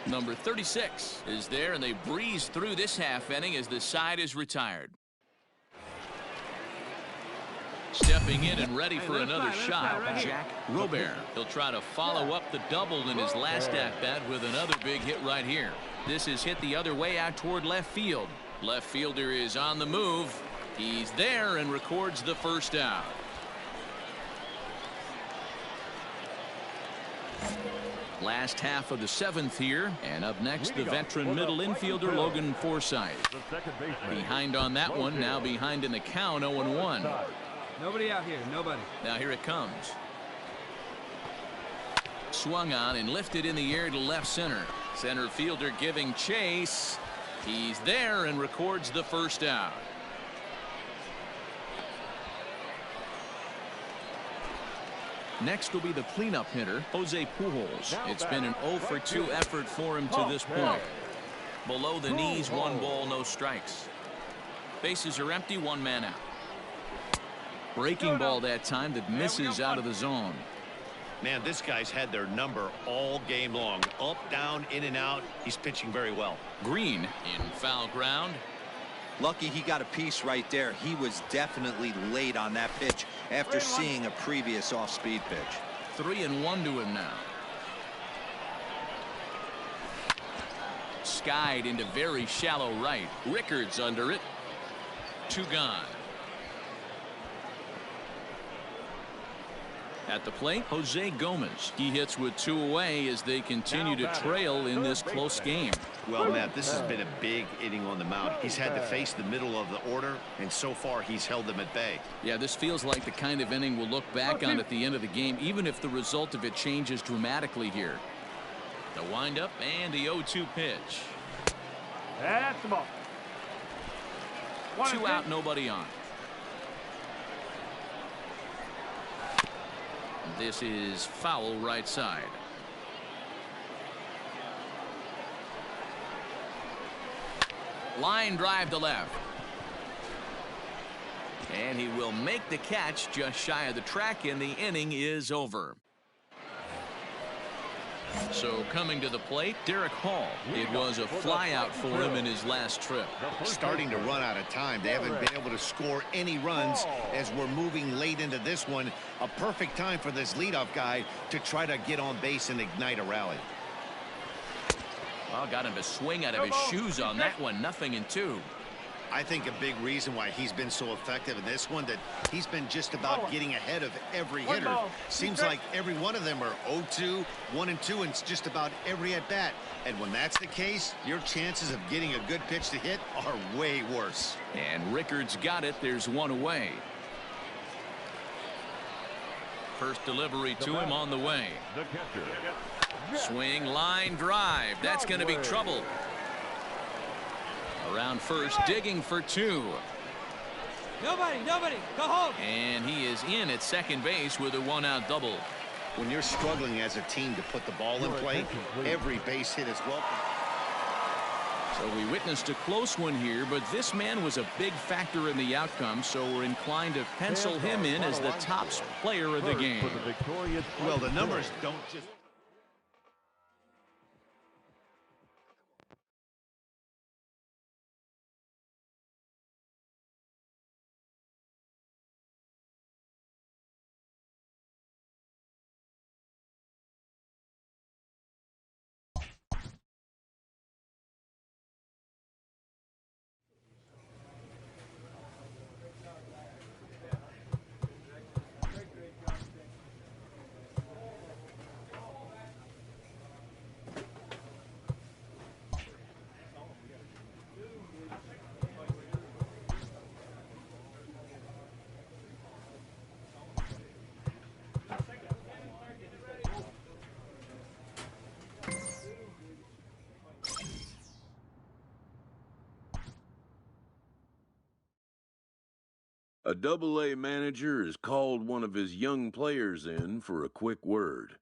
Number 36 is there, and they breeze through this half inning as the side is retired. Stepping in and ready for another shot, Jack Robert. He'll try to follow up the double in his last at-bat with another big hit right here. This is hit the other way out toward left field. Left fielder is on the move. He's there and records the first out. Last half of the 7th here, and up next the veteran middle infielder Logan Forsythe. Behind on that one, now behind in the count, 0-1. Nobody out here, nobody. Now here it comes. Swung on and lifted in the air to left center. Center fielder giving chase. He's there and records the first out. Next will be the cleanup hitter, Jose Pujols. It's been an 0 for 2 effort for him to this point. Below the knees, 1 ball, no strikes. Bases are empty, 1 man out. Breaking ball that time that misses out of the zone. Man, this guy's had their number all game long. Up, down, in and out. He's pitching very well. Green in foul ground. Lucky he got a piece right there. He was definitely late on that pitch after seeing a previous off-speed pitch. 3-1 to him now. Skied into very shallow right. Rickards under it. 2 gone. At the plate, Jose Gomez. He hits with 2 away as they continue to trail in this close game. Well, Matt, this has been a big inning on the mound. He's had to face the middle of the order, and so far he's held them at bay. Yeah, this feels like the kind of inning we'll look back on at the end of the game, even if the result of it changes dramatically here. The windup and the 0-2 pitch. That's the ball. 2 out, nobody on. This is foul right side. Line drive to left. And he will make the catch just shy of the track, and the inning is over. So coming to the plate, Derek Hall. It was a flyout for him in his last trip. Starting to run out of time. They haven't been able to score any runs as we're moving late into this one. A perfect time for this leadoff guy to try to get on base and ignite a rally. Well, got him to swing out of his shoes on that one. 0-2. I think a big reason why he's been so effective in this one, that he's been just about getting ahead of every hitter. Seems like every one of them are 0-2, 1-2, and just about every at-bat. And when that's the case, your chances of getting a good pitch to hit are way worse. And Rickard's got it. There's one away. First delivery to him on the way. The catcher. Swing, line drive. That's going to be trouble. Around first, digging for 2. Nobody, go home. And he is in at second base with a 1-out double. When you're struggling as a team to put the ball in play, every base hit is welcome. So we witnessed a close one here, but this man was a big factor in the outcome, so we're inclined to pencil him in as the top player of the game. Well, the numbers don't just... A Double-A manager has called one of his young players in for a quick word.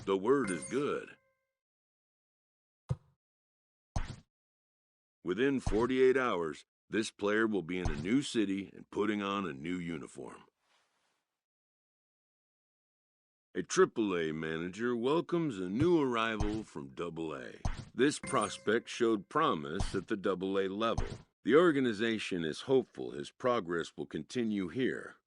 The word is good. Within 48 hours, this player will be in a new city and putting on a new uniform. A Triple-A manager welcomes a new arrival from Double-A. This prospect showed promise at the Double-A level. The organization is hopeful his progress will continue here.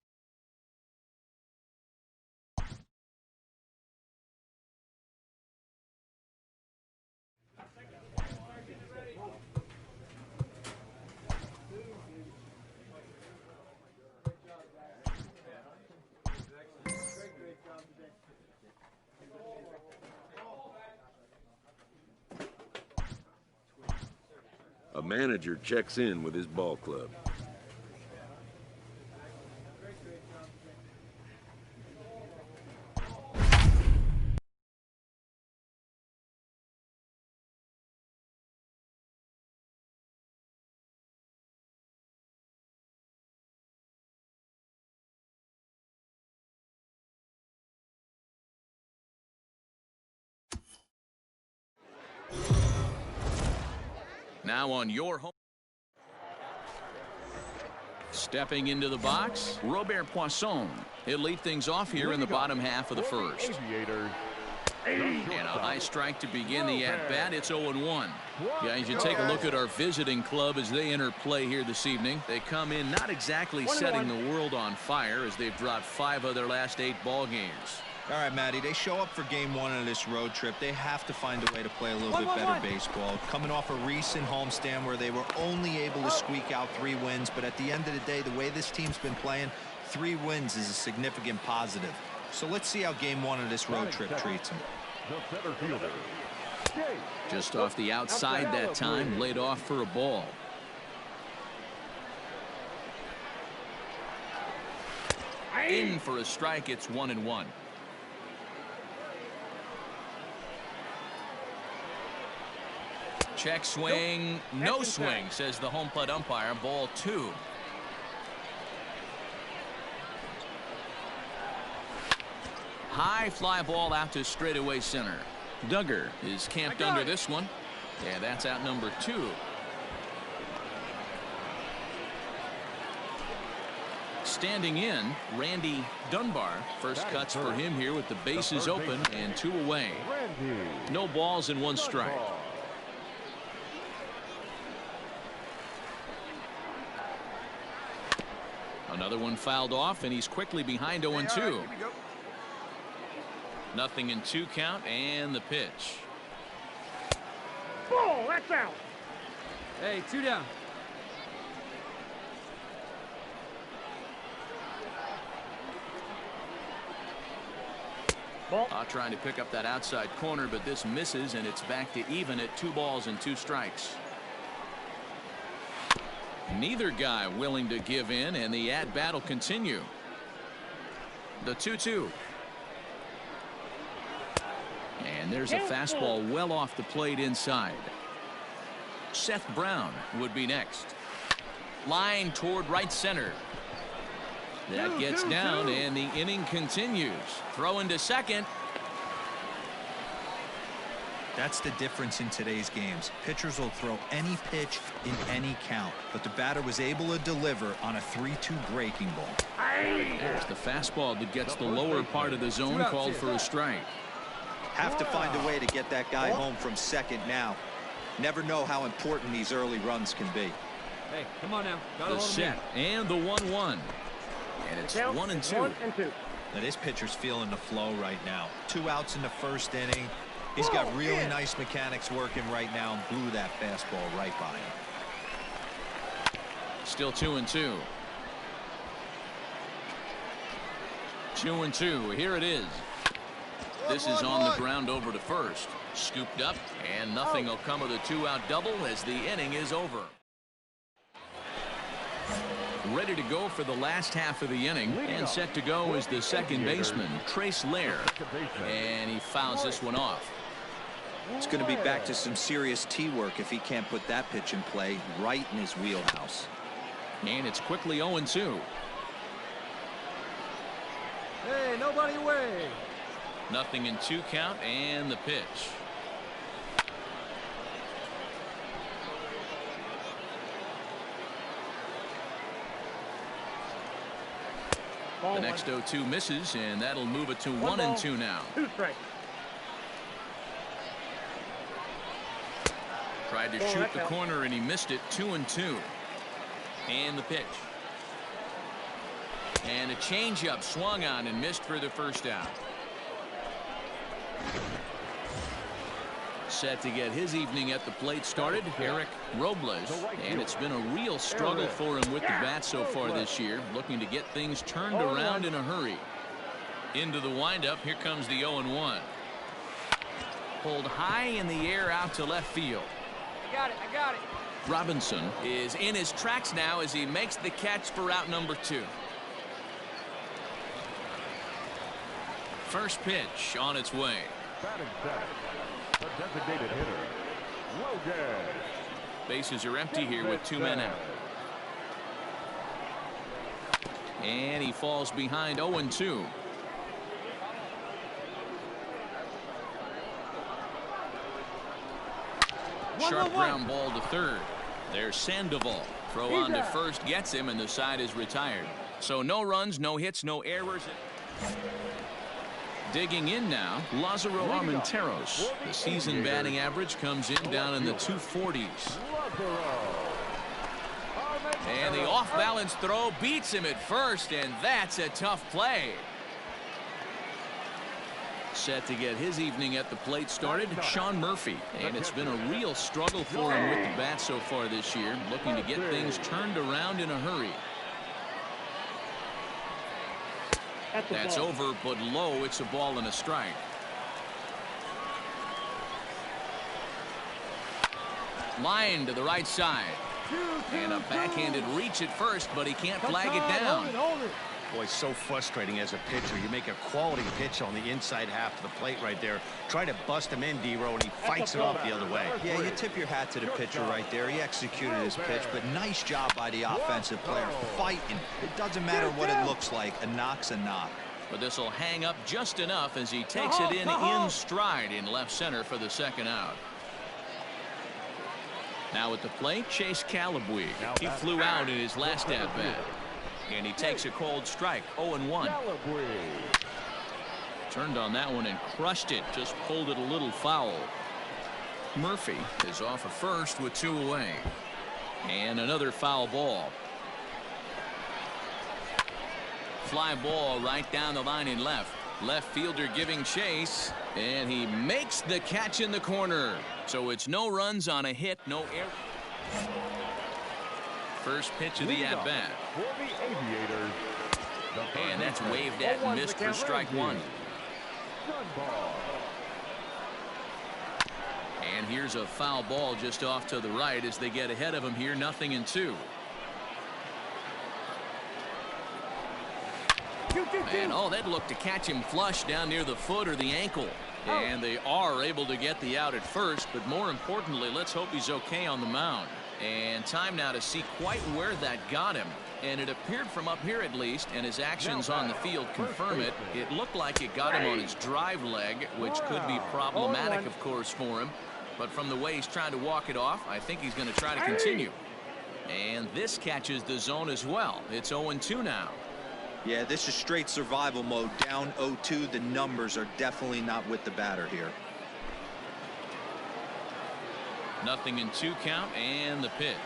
A manager checks in with his ball club. Now on your home. Stepping into the box, Robert Poisson. He'll lead things off here in the bottom half of the first. And a high strike to begin the at-bat. It's 0-1. Guys, you take a look at our visiting club as they enter play here this evening. They come in not exactly setting the world on fire, as they've dropped 5 of their last 8 ball games. All right, Matty, they show up for game 1 of this road trip. They have to find a way to play a little bit better baseball. Coming off a recent homestand where they were only able to squeak out 3 wins, but at the end of the day, the way this team's been playing, 3 wins is a significant positive. So let's see how game 1 of this road trip treats them. Just off the outside that time, laid off for a ball. In for a strike. It's 1-1. Check swing, no swing, says the home plate umpire. Ball 2. High fly ball out to straightaway center. Duggar is camped under this one. Yeah, that's out number 2. Standing in, Randy Dunbar. First cuts for him here with the bases open and 2 away. No balls and 1 strike. Another one fouled off, and he's quickly behind 0-2. Nothing in 2 count, and the pitch. Ball, that's out. Hey, 2 down. Trying to pick up that outside corner, but this misses, and it's back to even at 2 balls and 2 strikes. Neither guy willing to give in, and the at-bat will continue. The 2-2. And there's a fastball well off the plate inside. Seth Brown would be next. Line toward right center. That gets down, and the inning continues. Throw into second. That's the difference in today's games. Pitchers will throw any pitch in any count, but the batter was able to deliver on a 3-2 breaking ball. There's the fastball that gets the lower part of the zone, called for a strike. Have to find a way to get that guy home from second now. Never know how important these early runs can be. Hey, come on now. The set and the 1-1. And it's 1-2. Now this pitcher's feeling the flow right now. 2 outs in the first inning. He's got really nice mechanics working right now and blew that fastball right by him. Still 2-2. 2-2. Here it is. This is on the ground over to first. Scooped up, and nothing will come of the 2-out double as the inning is over. Ready to go for the last half of the inning, and set to go is the second baseman, Trace Lair. And he fouls this one off. It's going to be back to some serious tee work if he can't put that pitch in play right in his wheelhouse. And it's quickly 0-2. Hey, nobody away. Nothing in 2 count, and the pitch. The next 0-2 misses, and that'll move it to 1-2 now. 2 strikes. Tried to shoot the corner, and he missed it. 2-2. And the pitch. And a changeup swung on and missed for the first out. Set to get his evening at the plate started, Eric Robles. And it's been a real struggle for him with the bat so far this year, looking to get things turned around in a hurry. Into the windup, here comes the 0-1. Pulled high in the air out to left field. I got it. Robinson is in his tracks now as he makes the catch for out number 2. First pitch on its way. Batting second, the designated hitter, Logan. Bases are empty here with 2 men out. And he falls behind 0-2. Sharp ground ball to third. There's Sandoval. Throw on to first gets him, and the side is retired. So no runs, no hits, no errors. Digging in now, Lázaro Armenteros. The season batting average comes in down in the 240s. And the off-balance throw beats him at first, and that's a tough play. Set to get his evening at the plate started, Sean Murphy. And it's been a real struggle for him with the bat so far this year, looking to get things turned around in a hurry. That's over, but low. It's a ball and a strike. Line to the right side. And a backhanded reach at first, but he can't flag it down. Boy, so frustrating as a pitcher. You make a quality pitch on the inside half of the plate right there. Try to bust him in, D-Row, and he fights it off the other way. Yeah, you tip your hat to the pitcher right there. He executed his pitch, but nice job by the offensive player fighting. It doesn't matter what it looks like. A knock's a knock. But this will hang up just enough as he takes it in stride in left center for the second out. Now at the plate, Chase Calabwe. He flew out in his last at-bat. And he takes a cold strike, 0-1. Turned on that one and crushed it, just pulled it a little foul. Murphy is off of first with 2 away. And another foul ball. Fly ball right down the line in left. Left fielder giving chase. And he makes the catch in the corner. So it's no runs on a hit, no error. First pitch of the at-bat. And that's waved at and missed for strike one. And here's a foul ball just off to the right as they get ahead of him here, 0-2. And oh, that looked to catch him flush down near the foot or the ankle. And they are able to get the out at first, but more importantly, let's hope he's okay on the mound. And time now to see quite where that got him. And it appeared from up here at least, and his actions on the field confirm it. It looked like it got him on his drive leg, which could be problematic, of course, for him. But from the way he's trying to walk it off, I think he's going to try to continue. And this catches the zone as well. It's 0-2 now. Yeah, this is straight survival mode. Down 0-2. The numbers are definitely not with the batter here. 0-2 count, and the pitch.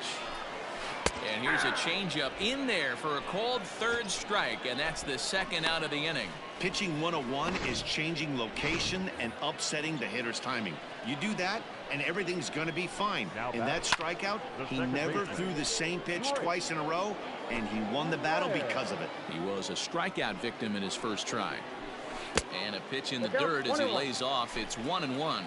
And here's a changeup in there for a called third strike, and that's the second out of the inning. Pitching 101 is changing location and upsetting the hitter's timing. You do that, and everything's going to be fine. In that strikeout, he never threw the same pitch twice in a row, and he won the battle because of it. He was a strikeout victim in his first try. And a pitch in the dirt as he lays off. It's 1-1.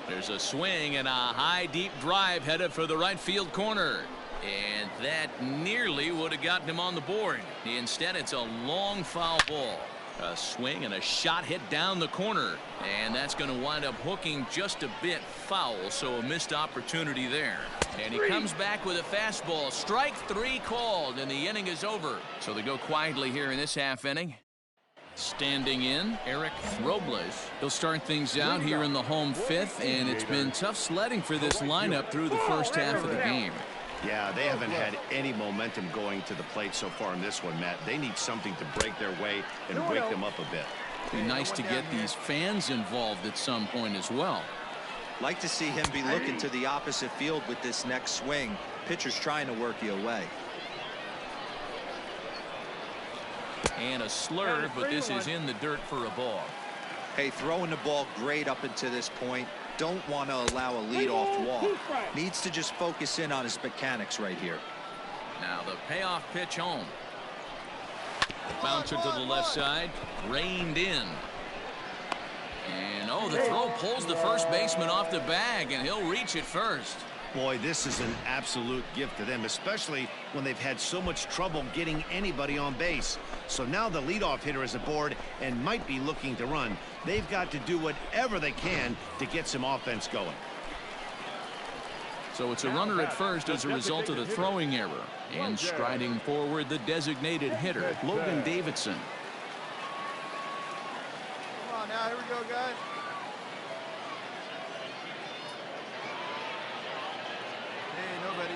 There's a swing and a high deep drive headed for the right field corner. And that nearly would have gotten him on the board. Instead, it's a long foul ball. A swing and a shot hit down the corner. And that's going to wind up hooking just a bit foul, so a missed opportunity there. And he comes back with a fastball. Strike three called, and the inning is over. So they go quietly here in this half inning. Standing in, Eric Robles. He'll start things out here in the home fifth, and it's been tough sledding for this lineup through the first half of the game. Yeah, they haven't had any momentum going to the plate so far in this one, Matt. They need something to break their way and wake them up a bit. Be nice to get these fans involved at some point as well. Like to see him be looking to the opposite field with this next swing. Pitcher's trying to work you away. And a slurve, but this is in the dirt for a ball. Hey, throwing the ball great up until this point. Don't want to allow a leadoff walk. Needs to just focus in on his mechanics right here. Now the payoff pitch home. Bouncer to the left side, reined in. And oh, the throw pulls the first baseman off the bag, and he'll reach it first. Boy, this is an absolute gift to them, especially when they've had so much trouble getting anybody on base. So now the leadoff hitter is aboard and might be looking to run. They've got to do whatever they can to get some offense going. So it's a runner at first as a result of the throwing error. And striding forward, the designated hitter, Logan Davidson. Come on now, here we go, guys. Hey, nobody.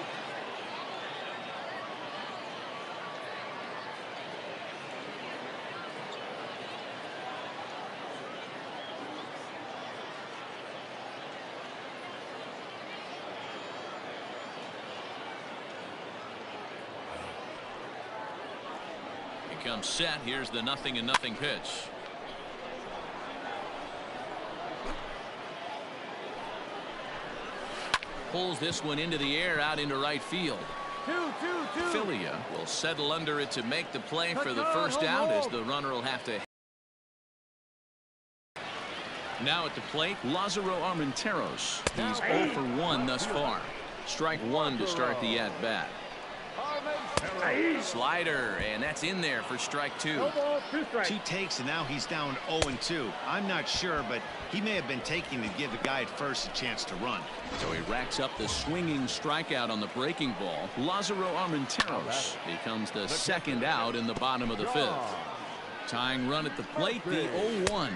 He comes set. Here's the 0-0 pitch. Pulls this one into the air out into right field. 2-2-2. Philia will settle under it to make the play for the first out as the runner will have to. Now at the plate, Lázaro Armenteros. He's 0 for 1 thus far. Strike one to start the at-bat. Slider, and that's in there for strike two. Two takes, and now he's down 0-2. I'm not sure, but he may have been taking to give the guy at first a chance to run. So he racks up the swinging strikeout on the breaking ball. Lázaro Armenteros becomes the second out in the bottom of the fifth. Tying run at the plate, the 0-1.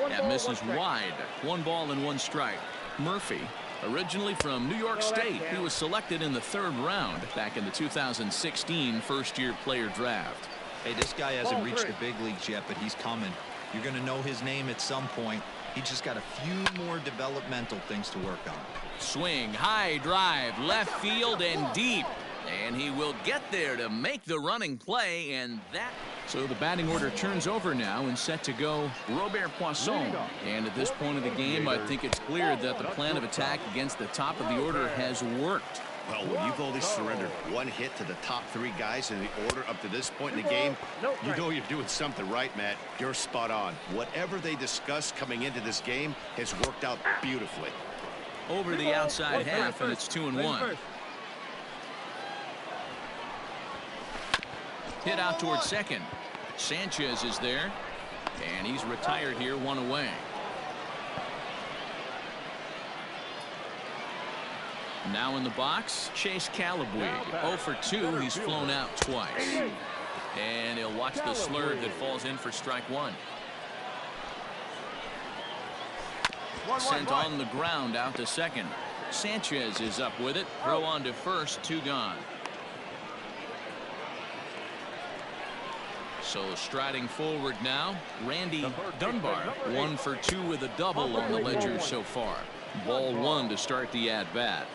That misses wide. 1 ball and 1 strike. Murphy, originally from New York State, he was selected in the 3rd round back in the 2016 first-year player draft. Hey, this guy hasn't reached the big leagues yet, but he's coming. You're going to know his name at some point. He just got a few more developmental things to work on. Swing, high drive, left field and deep. And he will get there to make the running play, and that... So the batting order turns over now and set to go Robert Poisson. And at this point of the game, I think it's clear that the plan of attack against the top of the order has worked. Well, when you've only surrendered one hit to the top three guys in the order up to this point in the game, you know you're doing something right, Matt. You're spot on. Whatever they discussed coming into this game has worked out beautifully. Over the outside half, and it's 2-1. Hit out towards second. Sanchez is there, and he's retired here, one away. Now in the box, Chase Calabwe. 0 for 2. He's flown out twice. And he'll watch the slurve that falls in for strike one. Sent on the ground out to second. Sanchez is up with it. Throw on to first. 2 gone. So striding forward now, Randy Dunbar. 1 for 2 with a double on the ledger so far. Ball 1 to start the at-bat.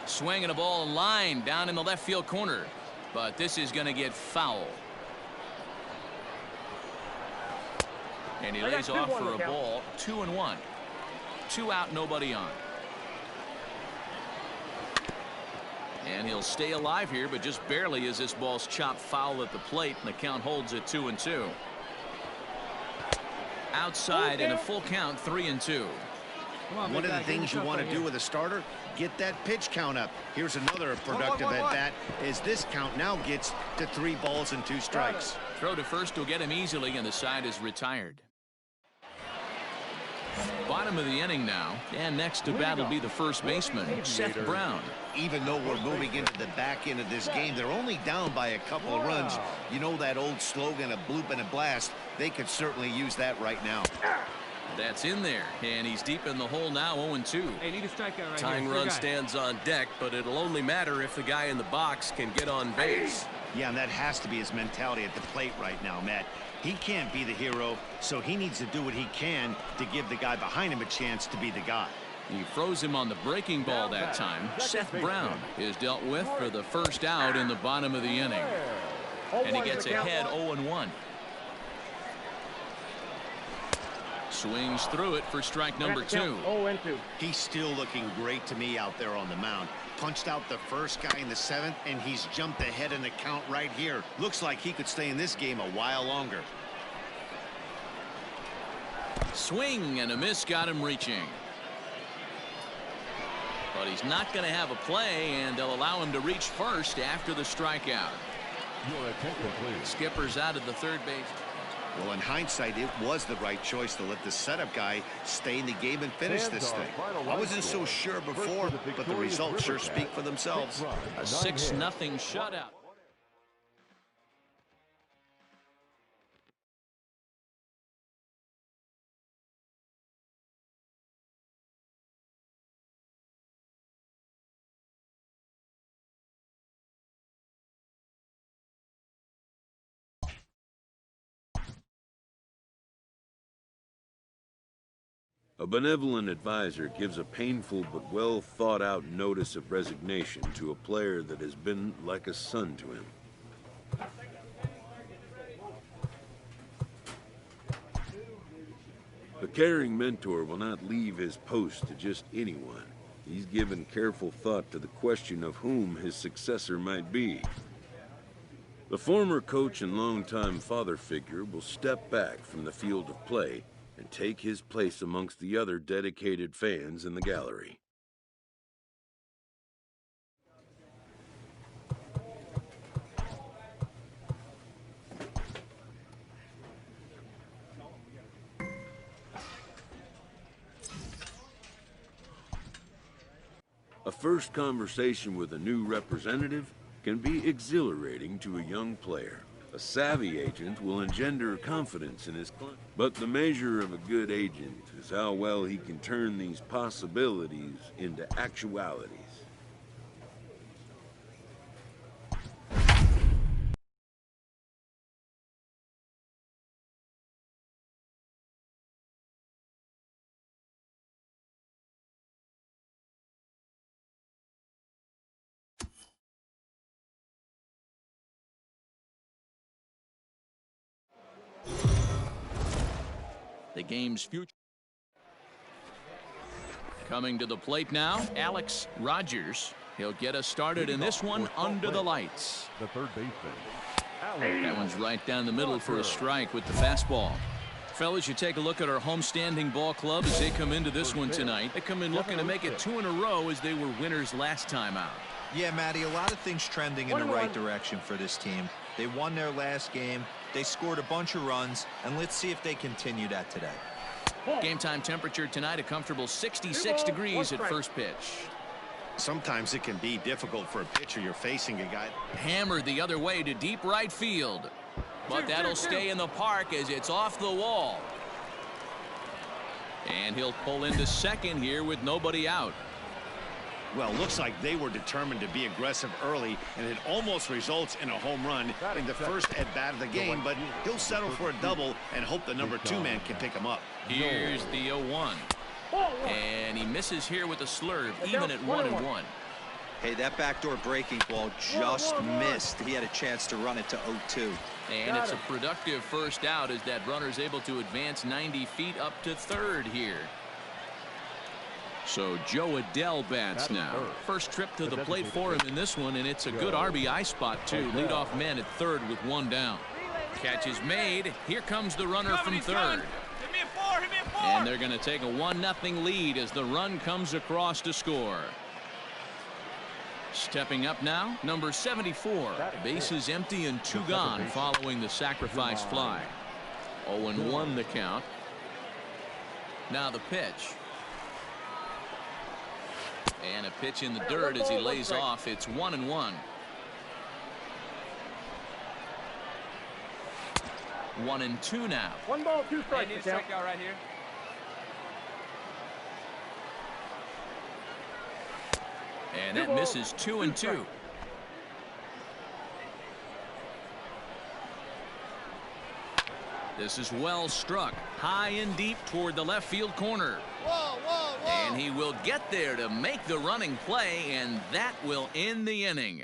Swinging a ball line down in the left field corner. But this is going to get foul. And he lays off for a ball. 2-1. 2 out, nobody on. And he'll stay alive here, but just barely as this ball's chopped foul at the plate, and the count holds at 2-2. Outside and a full count, 3-2. One of the things you want to do with a starter, get that pitch count up. Here's another productive at-bat as this count now gets to 3 balls and 2 strikes. Throw to first will get him easily, and the side is retired. Bottom of the inning now, and next to bat will be the first baseman, Seth Brown. Even though we're moving into the back end of this game, they're only down by a couple of runs. You know that old slogan, a bloop and a blast. They could certainly use that right now. That's in there, and he's deep in the hole now, 0-2. Hey, need a strikeout right Tying run stands on deck, but it'll only matter if the guy in the box can get on base. Yeah, and that has to be his mentality at the plate right now, Matt. He can't be the hero, so he needs to do what he can to give the guy behind him a chance to be the guy. He froze him on the breaking ball that time. Seth Brown is dealt with for the first out in the bottom of the inning. And he gets ahead 0-1. Swings through it for strike number 2. 0-2. He's still looking great to me out there on the mound. Punched out the first guy in the 7th, and he's jumped ahead in the count right here. Looks like he could stay in this game a while longer. Swing and a miss got him reaching. But he's not going to have a play, and they'll allow him to reach first after the strikeout. Skipper's out at the third base. Well, in hindsight, it was the right choice to let the setup guy stay in the game and finish this thing. I wasn't so sure before, but the results sure speak for themselves. A 6-0 shutout. A benevolent advisor gives a painful but well thought out notice of resignation to a player that has been like a son to him. A caring mentor will not leave his post to just anyone. He's given careful thought to the question of whom his successor might be. The former coach and longtime father figure will step back from the field of play and take his place amongst the other dedicated fans in the gallery. A first conversation with a new representative can be exhilarating to a young player. A savvy agent will engender confidence in his client. But the measure of a good agent is how well he can turn these possibilities into actualities. the game's future. Coming to the plate now, Alex Rogers. He'll get us started in this one under the lights. The third baseman. That one's right down the middle for a strike with the fastball. Fellas, you take a look at our homestanding ball club as they come into this one tonight. They come in looking to make it 2 in a row as they were winners last time out. Yeah, Matty, a lot of things trending in the right direction for this team. They won their last game. They scored a bunch of runs, and let's see if they continue that today. Game time temperature tonight, a comfortable 66 degrees at first pitch. Sometimes it can be difficult for a pitcher. You're facing a guy. Hammered the other way to deep right field. But that'll stay in the park as it's off the wall. And he'll pull into second here with nobody out. Well, looks like they were determined to be aggressive early, and it almost results in a home run in the first at-bat of the game, but he'll settle for a double and hope the number 2 man can pick him up. Here's the 0-1. And he misses here with a slurve, even at 1-1. Hey, that backdoor breaking ball just missed. He had a chance to run it to 0-2. And it's a productive first out as that runner's able to advance 90 feet up to third here. So Joe Adele bats now. First trip to the plate for him in this one, and it's a good RBI spot too. Leadoff man at third with 1 down. Catch is made. Here comes the runner from third. And they're going to take a 1-0 lead as the run comes across to score. Stepping up now, number 74. Bases empty and 2 gone following the sacrifice fly. 0-1 the count. Now the pitch. And a pitch in the dirt as he lays off. It's 1-1. 1-2 now. 1 ball, 2 strikes. Hey, need a strikeout right here. And that misses 2-2. This is well struck, high and deep toward the left field corner. And he will get there to make the running play, and that will end the inning.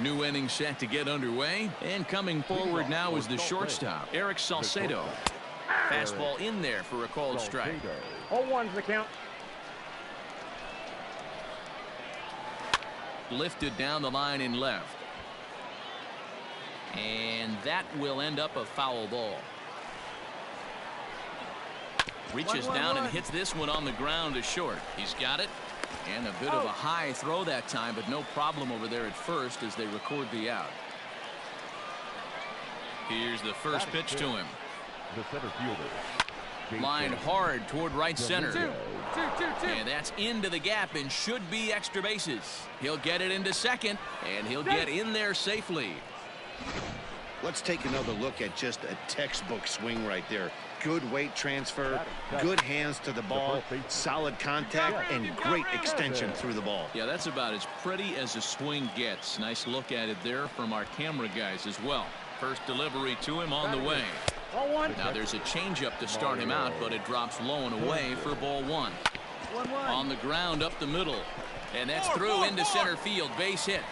New inning set to get underway, and coming forward now is the shortstop, Eric Salcedo. Fastball in there for a called strike. 0-1's the count. Lifted down the line in left. And that will end up a foul ball. Reaches down and hits this one on the ground to short. He's got it. And a bit of a high throw that time, but no problem over there at first as they record the out. Here's the first pitch to him. The center fielder. Lined hard toward right center. And that's into the gap and should be extra bases. He'll get it into second, and he'll get in there safely. Let's take another look at just a textbook swing right there. Good weight transfer, good hands to the ball, solid contact, and great extension through the ball. Yeah, that's about as pretty as a swing gets. Nice look at it there from our camera guys as well. First delivery to him on the way. Now there's a changeup to start him out, but it drops low and away for ball 1. On the ground up the middle. And that's through into center field. Base hit.